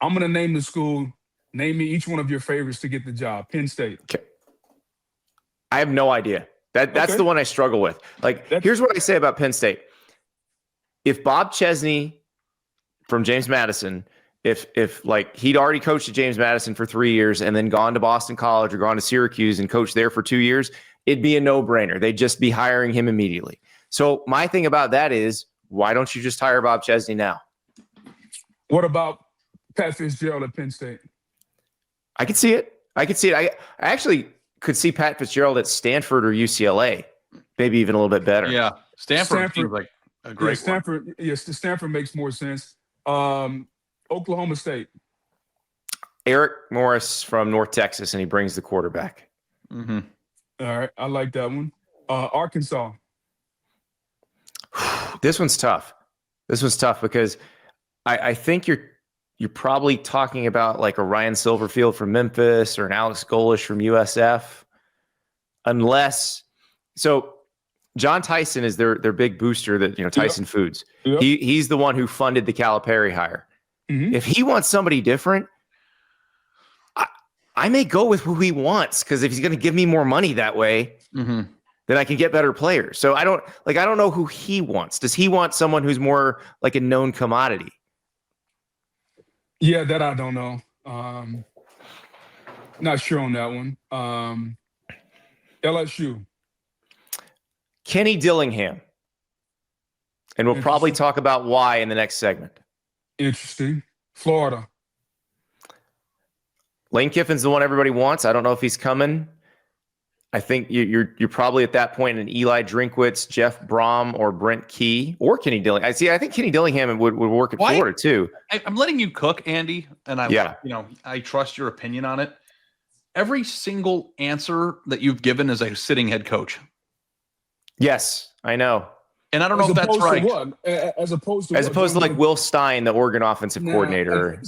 I'm going to name the school. Name me each one of your favorites to get the job. Penn State. Okay. I have no idea. That's the one I struggle with. Here's what I say about Penn State. If Bob Chesney from James Madison if like he'd already coached at James Madison for 3 years and then gone to Boston College or gone to Syracuse and coached there for 2 years, it'd be a no-brainer. They'd just be hiring him immediately. So my thing about that is, why don't you just hire Bob Chesney now? What about Pat Fitzgerald at Penn State? I could see it. I actually could see Pat Fitzgerald at Stanford or UCLA, maybe even a little bit better. Yeah, Stanford seems like a great Stanford. one. Yes, Stanford makes more sense. Oklahoma State. Eric Morris from North Texas, and he brings the quarterback. Mm-hmm. All right, I like that one. Arkansas. This one's tough. Because I think you're probably talking about like a Ryan Silverfield from Memphis or an Alex Golish from USF. So John Tyson is their big booster that, Tyson Foods. Yep. He's the one who funded the Calipari hire. Mm-hmm. If he wants somebody different, I may go with who he wants, because if he's going to give me more money that way, then I can get better players. So I don't know who he wants. Does he want someone who's more like a known commodity? Yeah, that I don't know. Not sure on that one. LSU. Kenny Dillingham. And we'll probably talk about why in the next segment. Interesting. Florida. Lane Kiffin's the one everybody wants. I don't know if he's coming. I think you're probably at that point in Eli Drinkwitz, Jeff Brom, or Brent Key, or Kenny Dillingham. I think Kenny Dillingham would work at Florida too. I'm letting you cook, Andy, and I trust your opinion on it. Every single answer that you've given is a sitting head coach. Yes, I know. And I don't know if that's right. As opposed to like Will Stein, the Oregon offensive coordinator,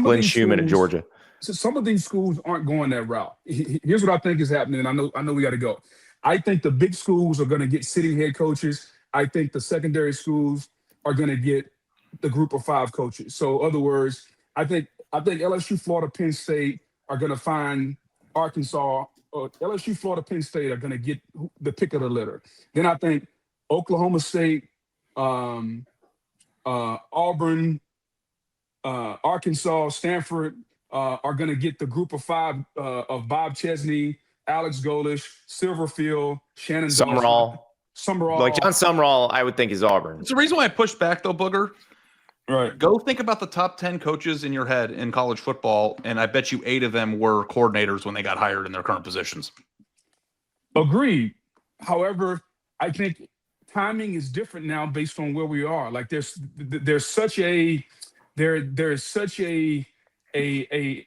Glenn Schumann at Georgia. So some of these schools aren't going that route. Here's what I think is happening. I know we got to go. I think the big schools are going to get sitting head coaches. I think the secondary schools are going to get the group of 5 coaches. So, in other words, I think LSU, Florida, Penn State are going to find Arkansas. LSU, Florida, Penn State are going to get the pick of the litter. Then I think Oklahoma State, Auburn, Arkansas, Stanford are going to get the group of 5 of Bob Chesney, Alex Golish, Silverfield, Shannon Summerall. Like John Summerall, I would think is Auburn. It's the reason why I pushed back, though, Booger. Right. Go think about the top 10 coaches in your head in college football, and I bet you 8 of them were coordinators when they got hired in their current positions. Agreed. However, I think timing is different now based on where we are. Like there's such an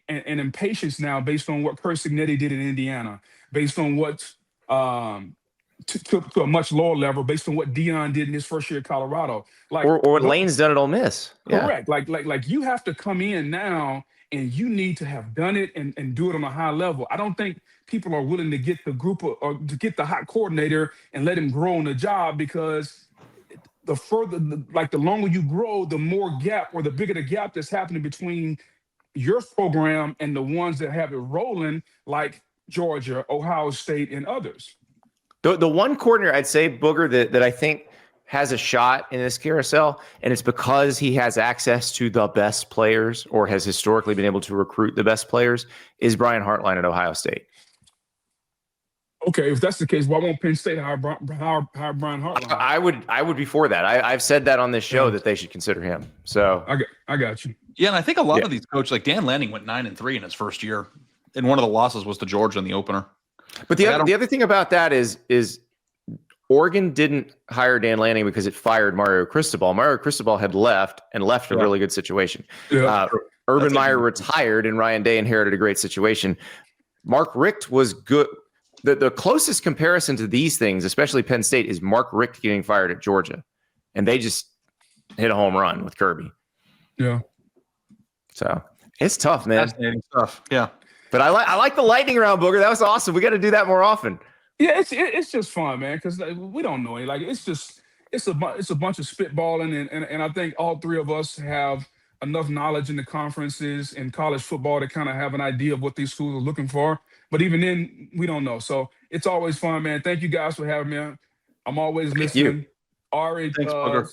impatience now based on what Curt Cignetti did in Indiana, based on what to a much lower level, based on what Dion did in his first year at Colorado, like or what Lane's done at Ole Miss. Correct. Yeah. Like you have to come in now and you need to have done it and do it on a high level. I don't think people are willing to get the group or to get the hot coordinator and let him grow on the job, because the longer you grow, the more gap or the bigger the gap that's happening between your program and the ones that have it rolling, like Georgia, Ohio State, and others. The one coordinator I'd say, Booger, that I think has a shot in this carousel, and it's because he has access to the best players or has historically been able to recruit the best players, is Brian Hartline at Ohio State. Okay, if that's the case, why won't Penn State hire Brian Hartline? I would be for that. I've said that on this show that they should consider him. So I got you. Yeah, and I think a lot of these coaches, like Dan Lanning, went 9-3 in his first year, and one of the losses was to Georgia in the opener. But the other thing about that is Oregon didn't hire Dan Lanning because it fired Mario Cristobal. Mario Cristobal had left a really good situation. Yeah. Urban Meyer retired, and Ryan Day inherited a great situation. Mark Richt was good. The closest comparison to these things, especially Penn State, is Mark Richt getting fired at Georgia, and they just hit a home run with Kirby. Yeah. So it's tough, man. Fascinating stuff. Yeah. But I like the lightning round, Booger. That was awesome. We got to do that more often. Yeah, it's just fun, man, because we don't know it. Like it's a bunch of spitballing, and I think all 3 of us have enough knowledge in the conferences and college football to kind of have an idea of what these schools are looking for. But even then, we don't know. So it's always fun, man. Thank you guys for having me. I'm always listening. Ari, thanks, Booger.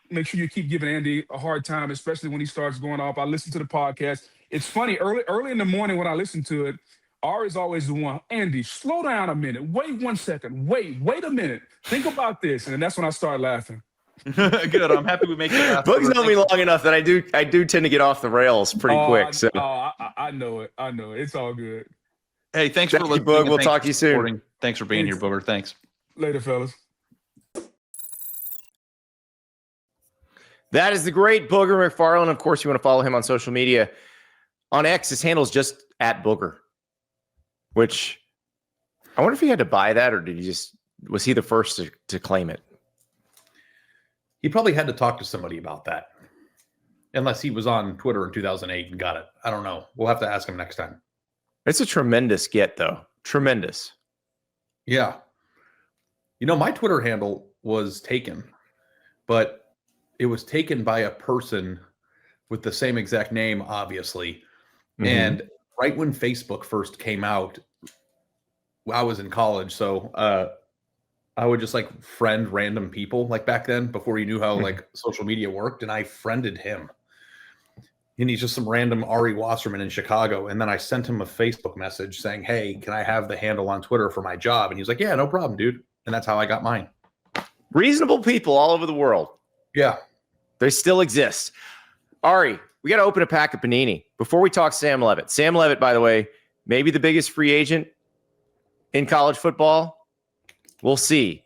make sure you keep giving Andy a hard time, especially when he starts going off. I listen to the podcast. It's funny, early in the morning when I listen to it, Ari's always the one, Andy, slow down a minute. Wait 1 second. Wait a minute. Think about this. And that's when I start laughing. Good. I'm happy we make it laugh. Boog's known me long enough that I do tend to get off the rails pretty quick. So I know it. It's all good. Hey, thanks for listening. Boog. We'll talk to you soon. Thanks for being here, Booger. Thanks. Later, fellas. That is the great Booger McFarland. Of course, you want to follow him on social media. On X, his handle is just @Booger, which I wonder if he had to buy that or was he the first to claim it? He probably had to talk to somebody about that. Unless he was on Twitter in 2008 and got it. I don't know. We'll have to ask him next time. It's a tremendous get, though. Tremendous. Yeah. My Twitter handle was taken, but it was taken by a person with the same exact name, obviously. Mm-hmm. And right when Facebook first came out, I was in college. So I would just friend random people back then before you knew how social media worked. And I friended him. And he's just some random Ari Wasserman in Chicago. And then I sent him a Facebook message saying, hey, can I have the handle on Twitter for my job? And he was like, yeah, no problem, dude. And that's how I got mine. Reasonable people all over the world. Yeah. They still exist. Ari, we got to open a pack of Panini before we talk Sam Leavitt. Sam Leavitt, by the way, maybe the biggest free agent in college football. We'll see.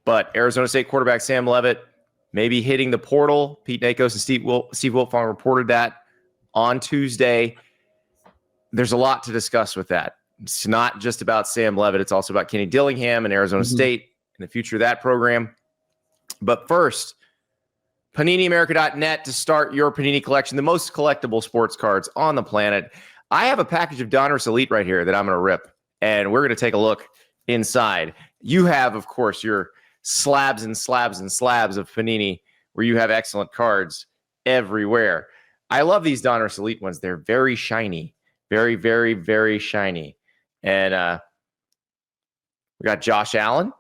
But Arizona State quarterback Sam Leavitt maybe hitting the portal. Pete Nakos and Steve Wiltfong reported that on Tuesday. There's a lot to discuss with that. It's not just about Sam Leavitt. It's also about Kenny Dillingham and Arizona State and the future of that program. But first, PaniniAmerica.net to start your Panini collection, the most collectible sports cards on the planet. I have a package of Donruss Elite right here that I'm going to rip, and we're going to take a look inside. You have, of course, your slabs and slabs and slabs of Panini where you have excellent cards everywhere. I love these Donruss Elite ones. They're very shiny. Very, very, very shiny. And we got Josh Allen.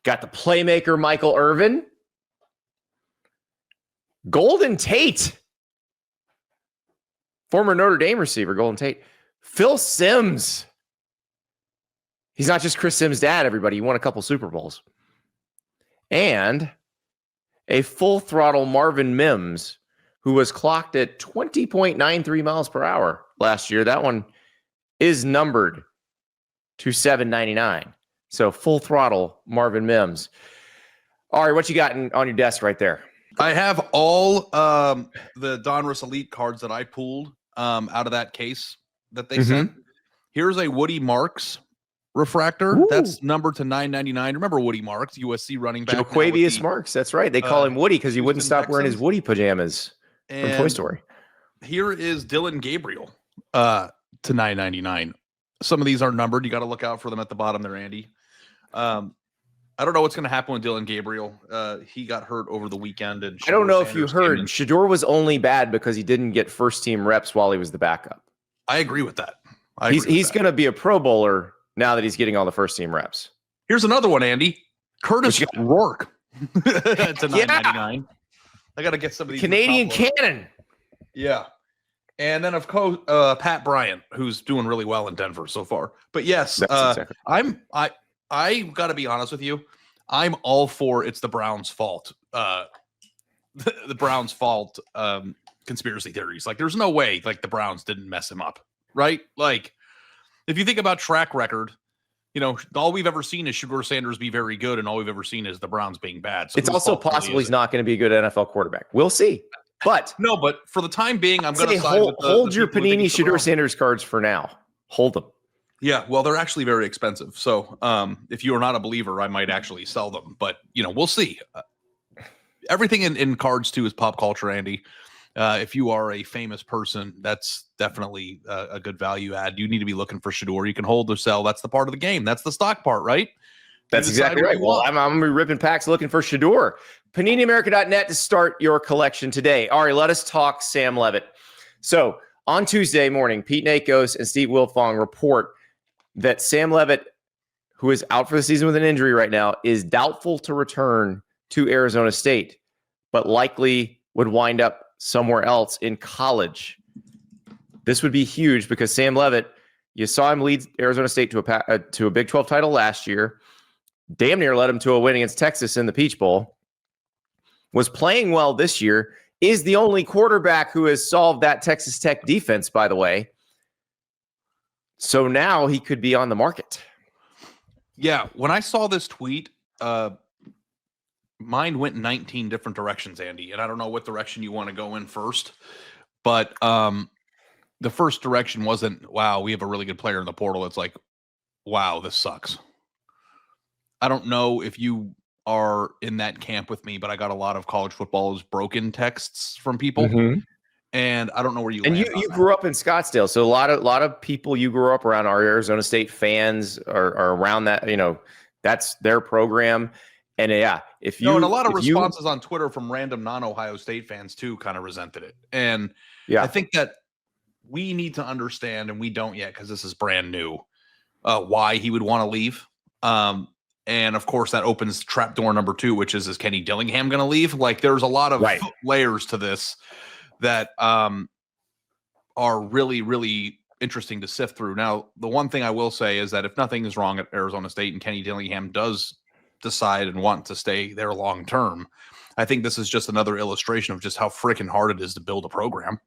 Got the playmaker Michael Irvin. Golden Tate. Former Notre Dame receiver, Golden Tate. Phil Simms. He's not just Chris Sims' dad, everybody. He won a couple Super Bowls. And a full throttle Marvin Mims, who was clocked at 20.93 miles per hour last year. That one is numbered to 799. So full throttle Marvin Mims. All right, what you got on your desk right there? I have all the Donruss Elite cards that I pulled out of that case that they sent. Here's a Woody Marks refractor. Ooh. That's numbered to 999. Remember Woody Marks, USC running back? Joaquavius Marks. That's right. They call him Woody because he wouldn't stop wearing his Woody pajamas from Toy Story. Here is Dylan Gabriel to 999. Some of these are numbered. You got to look out for them at the bottom there, Andy. I don't know what's going to happen with Dylan Gabriel. He got hurt over the weekend. And I don't know if you heard, Shedeur was only bad because he didn't get first-team reps while he was the backup. I agree with that. He's going to be a Pro Bowler now that he's getting all the first-team reps. Here's another one, Andy. Curtis Rourke to 999. I got to get some of these. Canadian Cannon. Yeah. And then, of course, Pat Bryant, who's doing really well in Denver so far. But yes, exactly. I got to be honest with you. I'm all for it's the Browns' fault. The Browns' fault conspiracy theories. There's no way the Browns didn't mess him up, right? If you think about track record, all we've ever seen is Shedeur Sanders be very good, and all we've ever seen is the Browns being bad. So it's also possible he's not going to be a good NFL quarterback. We'll see. But no, but for the time being, I'm going to hold your Panini Shedeur Sanders cards for now. Hold them. Yeah, well, they're actually very expensive. So if you are not a believer, I might actually sell them. But, we'll see. Everything in cards, too, is pop culture, Andy. If you are a famous person, that's definitely a good value add. You need to be looking for Shedeur. You can hold or sell. That's the part of the game. That's the stock part, right? That's exactly right. Well, I'm going to be ripping packs looking for Shedeur. PaniniAmerica.net to start your collection today. All right, let us talk Sam Leavitt. So on Tuesday morning, Pete Nakos and Steve Wiltfong report that Sam Leavitt, who is out for the season with an injury right now, is doubtful to return to Arizona State, but likely would wind up somewhere else in college. This would be huge because Sam Leavitt, you saw him lead Arizona State to a Big 12 title last year, damn near led him to a win against Texas in the Peach Bowl, was playing well this year, is the only quarterback who has solved that Texas Tech defense, by the way. So now he could be on the market. Yeah, when I saw this tweet, mine went in 19 different directions, Andy, and I don't know what direction you want to go in first, but the first direction wasn't, wow, we have a really good player in the portal. It's like, wow, this sucks. I don't know if you are in that camp with me, but I got a lot of college football is broken texts from people. Mm-hmm. And I don't know where you and land you grew up in Scottsdale, so a lot of people you grew up around are Arizona State fans are around that. That's their program, and if you and a lot of responses on Twitter from random non-Ohio State fans too kind of resented it, and I think that we need to understand, and we don't yet because this is brand new, why he would want to leave, and of course that opens trapdoor number 2, which is Kenny Dillingham going to leave? Like there's a lot of layers to this that are really, really interesting to sift through. Now, the one thing I will say is that if nothing is wrong at Arizona State and Kenny Dillingham does decide and want to stay there long term, I think this is just another illustration of just how freaking hard it is to build a program.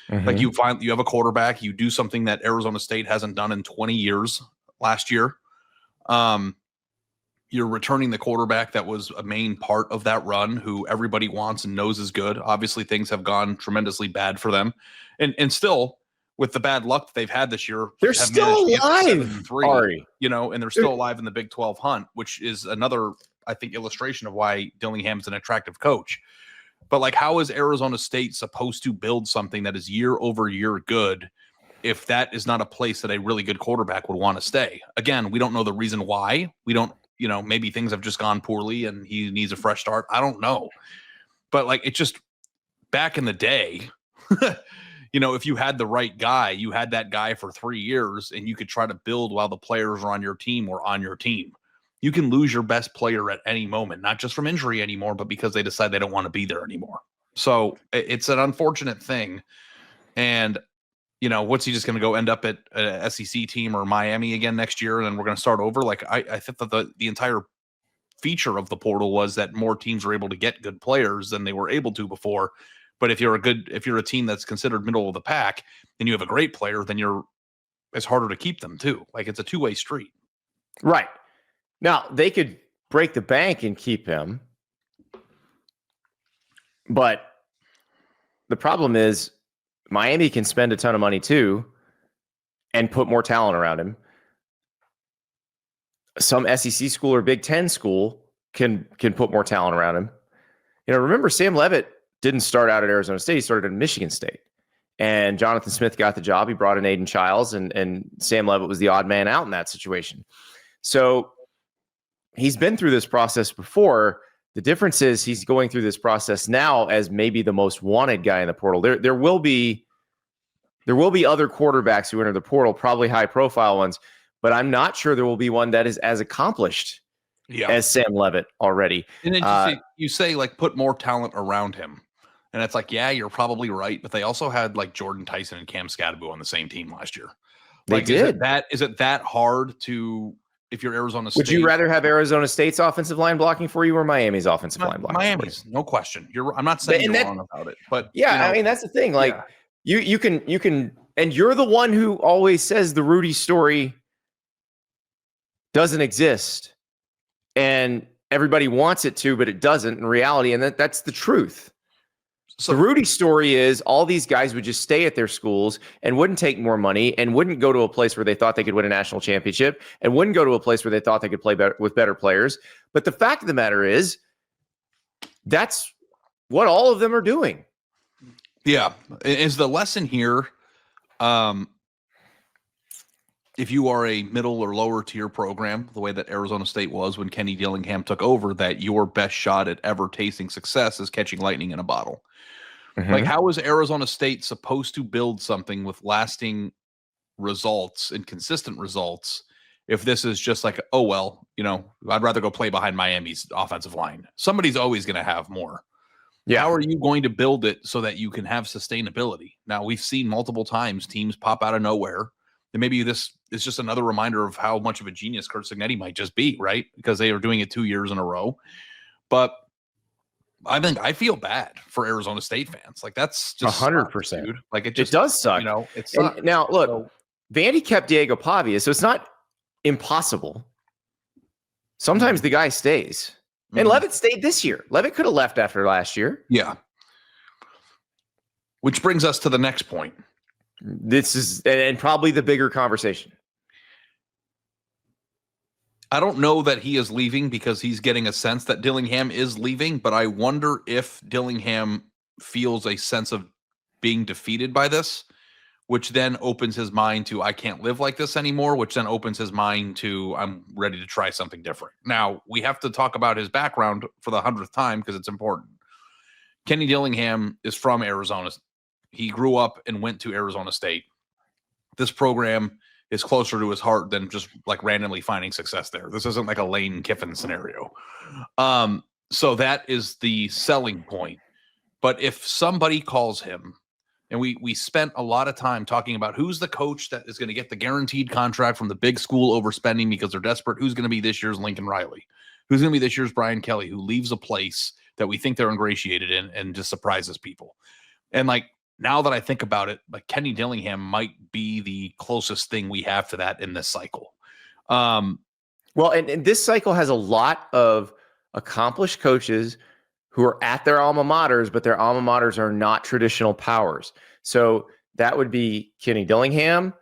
Mm-hmm. Like you have a quarterback, you do something that Arizona State hasn't done in 20 years last year. You're returning the quarterback that was a main part of that run, who everybody wants and knows is good. Obviously, things have gone tremendously bad for them. And still, with the bad luck that they've had this year, they're still alive, Ari. And they're still alive in the Big 12 hunt, which is another, I think, illustration of why Dillingham's an attractive coach. But like, how is Arizona State supposed to build something that is year over year good if that is not a place that a really good quarterback would want to stay? Again, we don't know the reason why. We don't, maybe things have just gone poorly and he needs a fresh start. I don't know. But like, it just, back in the day, if you had the right guy, you had that guy for 3 years and you could try to build while the players are on your team or on your team. You can lose your best player at any moment, not just from injury anymore, but because they decide they don't want to be there anymore. So it's an unfortunate thing. And, what's he just going to go end up at a SEC team or Miami again next year? And then we're going to start over. Like, I think that the entire feature of the portal was that more teams were able to get good players than they were able to before. But if you're a team that's considered middle of the pack and you have a great player, then it's harder to keep them too. Like, it's a two-way street. Right. Now, they could break the bank and keep him. But the problem is Miami can spend a ton of money too and put more talent around him. Some SEC school or Big Ten school can put more talent around him. Remember, Sam Leavitt didn't start out at Arizona State. He started at Michigan State. And Jonathan Smith got the job. He brought in Aiden Childs, and Sam Leavitt was the odd man out in that situation. So he's been through this process before. The difference is he's going through this process now as maybe the most wanted guy in the portal. There will be other quarterbacks who enter the portal, probably high-profile ones, but I'm not sure there will be one that is as accomplished as Sam Leavitt already. And then you say like put more talent around him, and it's like, yeah, you're probably right, but they also had like Jordan Tyson and Cam Scadaboo on the same team last year. Like, they did. Is it that hard to? If you're Arizona State, would you rather have Arizona State's offensive line blocking for you or Miami's offensive line blocking? Miami's, no question. I'm not saying you're wrong about it, but I mean, that's the thing. Like you can, and you're the one who always says the Rudy story doesn't exist, and everybody wants it to, but it doesn't in reality, and that's the truth. So the Rudy story is all these guys would just stay at their schools and wouldn't take more money and wouldn't go to a place where they thought they could win a national championship and wouldn't go to a place where they thought they could play better with better players. But the fact of the matter is that's what all of them are doing. Yeah. Is the lesson here, if you are a middle or lower tier program, the way that Arizona State was when Kenny Dillingham took over, that your best shot at ever tasting success is catching lightning in a bottle? Mm-hmm. Like, how is Arizona State supposed to build something with lasting results and consistent results if this is just like, oh, well, I'd rather go play behind Miami's offensive line. Somebody's always going to have more. Yeah. How are you going to build it so that you can have sustainability? Now, we've seen multiple times teams pop out of nowhere. And maybe this is just another reminder of how much of a genius Curt Cignetti might just be, right? Because they are doing it 2 years in a row. But I feel bad for Arizona State fans. Like, that's just 100%. Dude. Like, it does suck. It sucks. And now, look, Vandy kept Diego Pavia, so it's not impossible. Sometimes the guy stays. And Leavitt stayed this year. Leavitt could have left after last year. Yeah. Which brings us to the next point. This is, and probably the bigger conversation. I don't know that he is leaving because he's getting a sense that Dillingham is leaving, but I wonder if Dillingham feels a sense of being defeated by this, which then opens his mind to, I can't live like this anymore, which then opens his mind to, I'm ready to try something different. Now, we have to talk about his background for the 100th time because it's important. Kenny Dillingham is from Arizona. He grew up and went to Arizona State. This program is closer to his heart than just like randomly finding success there. This isn't like a Lane Kiffin scenario. So that is the selling point. But if somebody calls him, and we spent a lot of time talking about who's the coach that is going to get the guaranteed contract from the big school overspending because they're desperate. Who's going to be this year's Lincoln Riley? Who's going to be this year's Brian Kelly, who leaves a place that we think they're ingratiated in and just surprises people? And like, now that I think about it, like Kenny Dillingham might be the closest thing we have to that in this cycle. Well, and this cycle has a lot of accomplished coaches who are at their alma maters, but their alma maters are not traditional powers. So that would be Kenny Dillingham.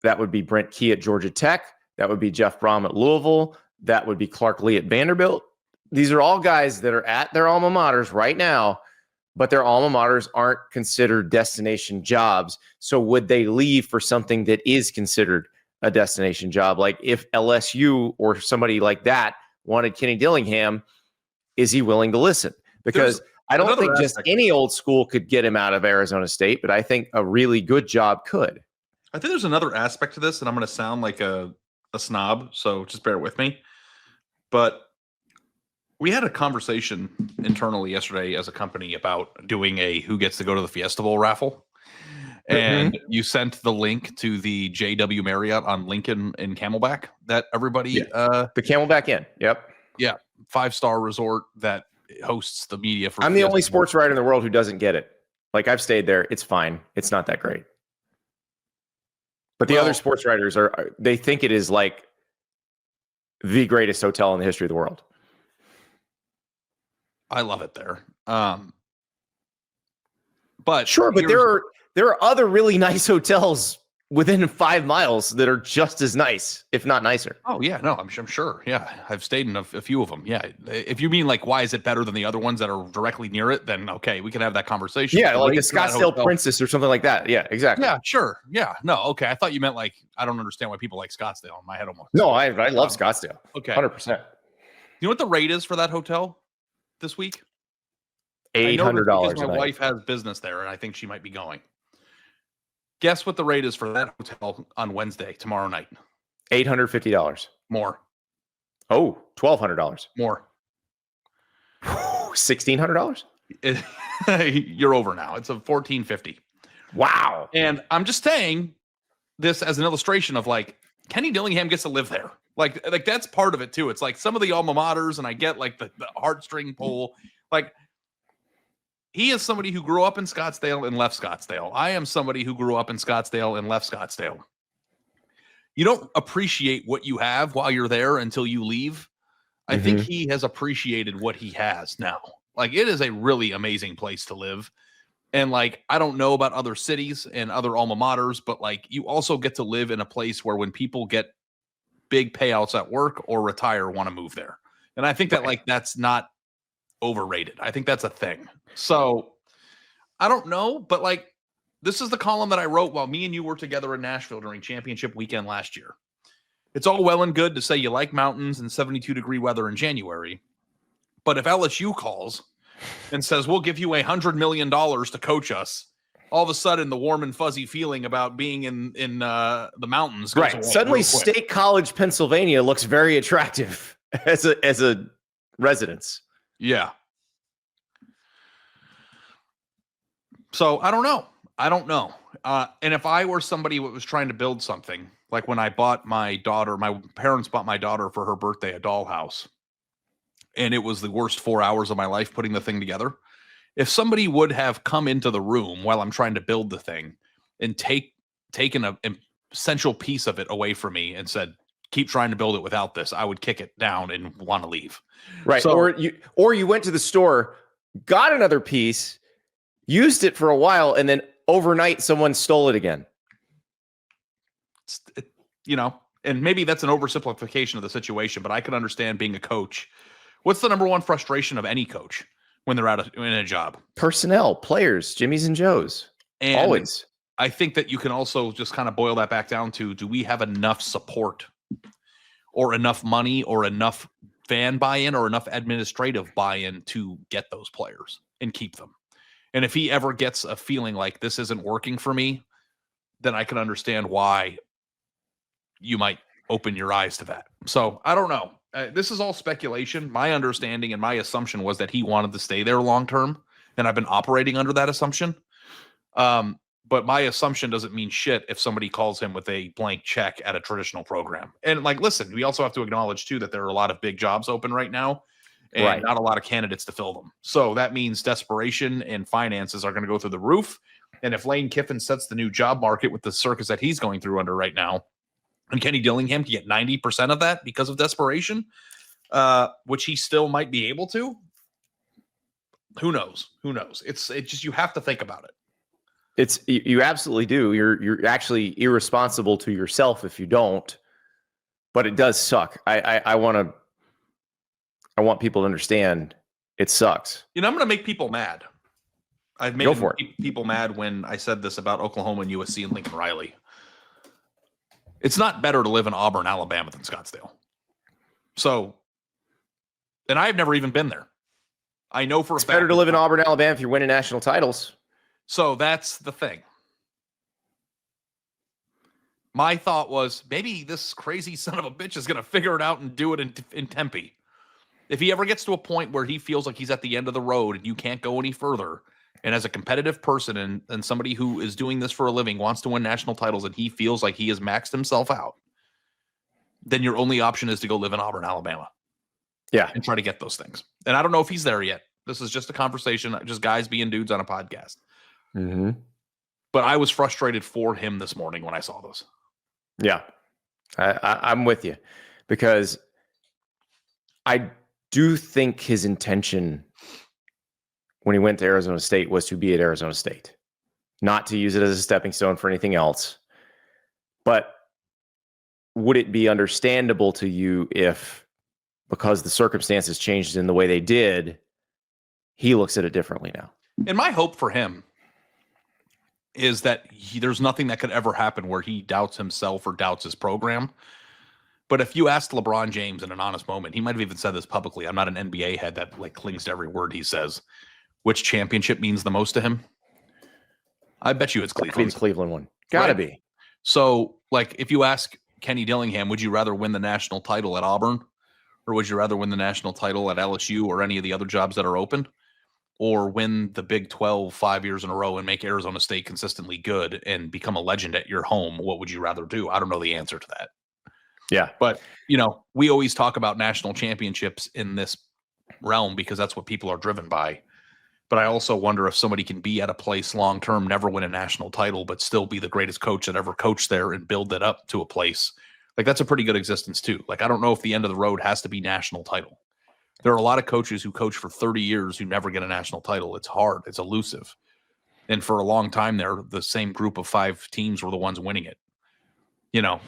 That would be Brent Key at Georgia Tech. That would be Jeff Brom at Louisville. That would be Clark Lee at Vanderbilt. These are all guys that are at their alma maters right now, but their alma maters aren't considered destination jobs. So would they leave for something that is considered a destination job? Like if LSU or somebody like that wanted Kenny Dillingham, is he willing to listen? Because I don't think just any old school could get him out of Arizona State, but I think a really good job could. I think there's another aspect to this, and I'm going to sound like a snob, so just bear with me. But we had a conversation internally yesterday as a company about doing a who gets to go to the Fiesta Bowl raffle. And you sent the link to the JW Marriott on Lincoln in Camelback that everybody the Camelback Inn. Yep. Yeah. 5-star resort that hosts the media for I'm the only sports writer in the world who doesn't get it. Like I've stayed there. It's fine. It's not that great. But the other sports writers they think it is like the greatest hotel in the history of the world. I love it there. But sure, but there are other really nice hotels within 5 miles that are just as nice, if not nicer. Oh yeah, no, I'm sure. Yeah, I've stayed in a few of them. Yeah, if you mean like why is it better than the other ones that are directly near it, then okay, we can have that conversation. Yeah, like the Scottsdale Princess or something like that. Yeah, exactly. Yeah, sure. Yeah, no, okay. I thought you meant like I don't understand why people like Scottsdale. In my head almost. No, I love Scottsdale. Okay, 100%. You know what the rate is for that hotel this week? $800. My wife has business there, and I think she might be going. Guess what the rate is for that hotel on Wednesday, tomorrow night? $850. More. Oh, $1,200. More. $1,600? You're over now. It's a $1,450. Wow. And I'm just saying this as an illustration of like Kenny Dillingham gets to live there. Like that's part of it too. It's like some of the alma maters, and I get like the heartstring pull. Like he is somebody who grew up in Scottsdale and left Scottsdale. I am somebody who grew up in Scottsdale and left Scottsdale. You don't appreciate what you have while you're there until you leave. I think he has appreciated what he has now. Like it is a really amazing place to live. And like, I don't know about other cities and other alma maters, but like you also get to live in a place where when people get big payouts at work or retire, want to move there. And I think that like, that's not overrated. I think that's a thing. So I don't know, but like, this is the column that I wrote while me and you were together in Nashville during championship weekend last year. It's all well and good to say you like mountains and 72-degree weather in January. But if LSU calls and says, we'll give you $100 million to coach us all of a sudden the warm and fuzzy feeling about being in the mountains goes away Suddenly real quick. State College, Pennsylvania looks very attractive as a residence. Yeah. So I don't know. And if I were somebody who was trying to build something, like when I bought my parents bought my daughter for her birthday a dollhouse, and it was the worst 4 hours of my life putting the thing together. If somebody would have come into the room while I'm trying to build the thing and taken an essential piece of it away from me and said, keep trying to build it without this, I would kick it down and want to leave. Right. So, or you went to the store, got another piece, used it for a while, and then overnight someone stole it again. And maybe that's an oversimplification of the situation, but I can understand being a coach. What's the number one frustration of any coach when they're in a job? Personnel, players, Jimmys and Joes. And always. I think that you can also just kind of boil that back down to, do we have enough support or enough money or enough fan buy-in or enough administrative buy-in to get those players and keep them? And if he ever gets a feeling like this isn't working for me, then I can understand why you might open your eyes to that. So I don't know. This is all speculation. My understanding and my assumption was that he wanted to stay there long-term, and I've been operating under that assumption. But my assumption doesn't mean shit if somebody calls him with a blank check at a traditional program. And listen, we also have to acknowledge too that there are a lot of big jobs open right now, and not a lot of candidates to fill them. So that means desperation and finances are going to go through the roof. And if Lane Kiffin sets the new job market with the circus that he's going through under right now, and Kenny Dillingham can get 90% of that because of desperation, which he still might be able to. Who knows? It's just, you have to think about it. You absolutely do. You're actually irresponsible to yourself if you don't. But it does suck. I want people to understand it sucks. I'm going to make people mad. I've made people mad when I said this about Oklahoma and USC and Lincoln Riley. It's not better to live in Auburn, Alabama than Scottsdale. So, and I've never even been there. I know for a fact. It's better to live in Auburn, Alabama if you're winning national titles. So that's the thing. My thought was, maybe this crazy son of a bitch is going to figure it out and do it in Tempe. If he ever gets to a point where he feels like he's at the end of the road and you can't go any further, and as a competitive person and somebody who is doing this for a living, wants to win national titles, and he feels like he has maxed himself out, then your only option is to go live in Auburn, Alabama. Yeah. And try to get those things. And I don't know if he's there yet. This is just a conversation, just guys being dudes on a podcast. Mm-hmm. But I was frustrated for him this morning when I saw this. Yeah. I'm with you, because I do think his intention when he went to Arizona State was to be at Arizona State, not to use it as a stepping stone for anything else. But would it be understandable to you if, because the circumstances changed in the way they did, he looks at it differently now? And my hope for him is that there's nothing that could ever happen where he doubts himself or doubts his program. But if you asked LeBron James in an honest moment, he might have even said this publicly. I'm not an NBA head that clings to every word he says. Which championship means the most to him? I bet you it's Cleveland. It's Cleveland one. Gotta be. So, if you ask Kenny Dillingham, would you rather win the national title at Auburn, or would you rather win the national title at LSU or any of the other jobs that are open, or win the Big 12 5 years in a row and make Arizona State consistently good and become a legend at your home? What would you rather do? I don't know the answer to that. Yeah. But, we always talk about national championships in this realm because that's what people are driven by. But I also wonder if somebody can be at a place long-term, never win a national title, but still be the greatest coach that ever coached there and build it up to a place. That's a pretty good existence too. I don't know if the end of the road has to be national title. There are a lot of coaches who coach for 30 years who never get a national title. It's hard. It's elusive. And for a long time there, the same group of 5 teams were the ones winning it.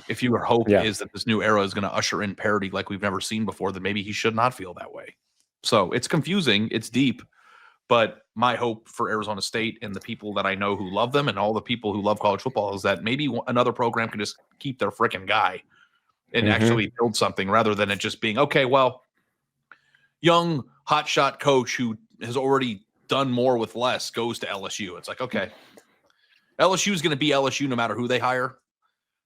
If your hope is that this new era is going to usher in parity like we've never seen before, then maybe he should not feel that way. So it's confusing. It's deep. But my hope for Arizona State and the people that I know who love them and all the people who love college football is that maybe another program can just keep their frickin' guy and actually build something rather than it just being, okay, well, young hotshot coach who has already done more with less goes to LSU. It's okay. LSU is going to be LSU no matter who they hire.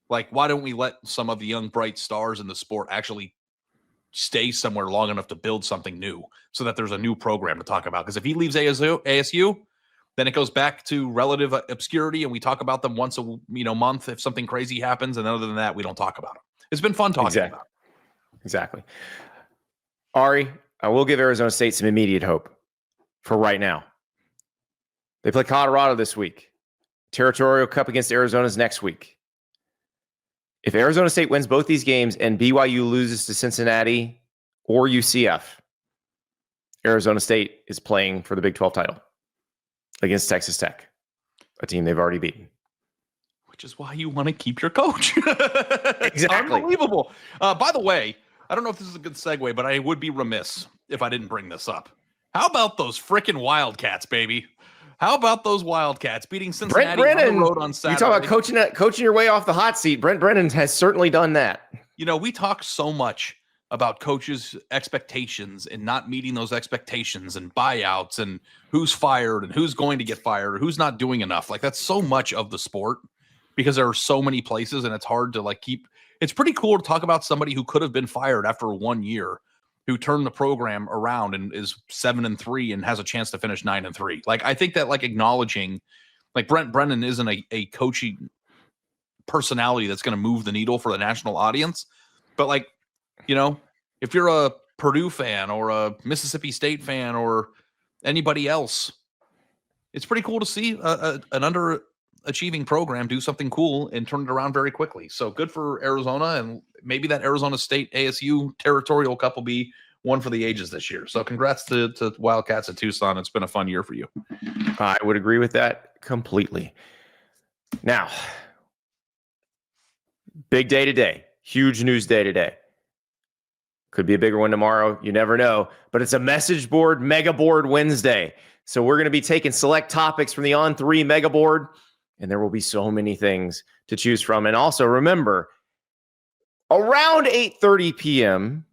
Like, why don't we let some of the young, bright stars in the sport actually stay somewhere long enough to build something new so that there's a new program to talk about? Because if he leaves ASU, then it goes back to relative obscurity, and we talk about them once a month if something crazy happens, and other than that, we don't talk about them. It's been fun talking about it. Exactly. Ari, I will give Arizona State some immediate hope for right now. They play Colorado this week. Territorial Cup against Arizona's next week. If Arizona State wins both these games and BYU loses to Cincinnati or UCF, Arizona State is playing for the Big 12 title against Texas Tech, a team they've already beaten. Which is why you want to keep your coach. Exactly. Unbelievable. By the way, I don't know if this is a good segue, but I would be remiss if I didn't bring this up. How about those freaking Wildcats, baby? How about those Wildcats beating Cincinnati Brent Brennan, on the road on Saturday? You talk about coaching your way off the hot seat. Brent Brennan has certainly done that. We talk so much about coaches' expectations and not meeting those expectations and buyouts and who's fired and who's going to get fired or who's not doing enough. Like, that's so much of the sport because there are so many places and it's hard to keep. It's pretty cool to talk about somebody who could have been fired after 1 year, who turned the program around and is 7-3 and has a chance to finish 9-3. Like, I think that acknowledging, Brent Brennan isn't a coaching personality that's going to move the needle for the national audience. But if you're a Purdue fan or a Mississippi State fan or anybody else, it's pretty cool to see an underachieving program do something cool and turn it around very quickly. So good for Arizona, and maybe that Arizona State ASU Territorial Cup will be one for the ages this year. So congrats to Wildcats at Tucson. It's been a fun year for you. I would agree with that completely. Now, big day today. Huge news day today. Could be a bigger one tomorrow. You never know. But it's a message board, mega board Wednesday. So we're going to be taking select topics from the On3 mega board, and there will be so many things to choose from. And also remember, around 8:30 p.m.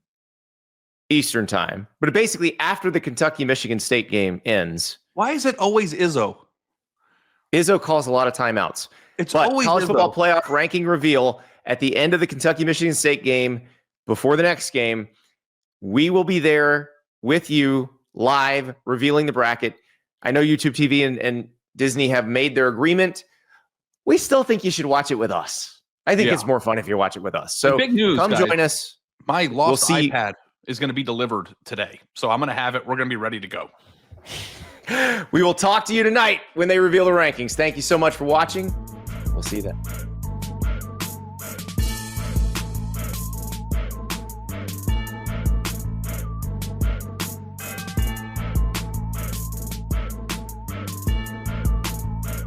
Eastern time, but basically after the Kentucky-Michigan State game ends. Why is it always Izzo? Izzo calls a lot of timeouts. It's but always college Izzo. football playoff ranking reveal at the end of the Kentucky-Michigan State game, before the next game, we will be there with you live revealing the bracket. I know YouTube TV and Disney have made their agreement. We still think you should watch it with us. I think it's more fun if you watch it with us. So big news, come guys. join us. My lost iPad is going to be delivered today. So I'm going to have it. We're going to be ready to go. We will talk to you tonight when they reveal the rankings. Thank you so much for watching. We'll see you then.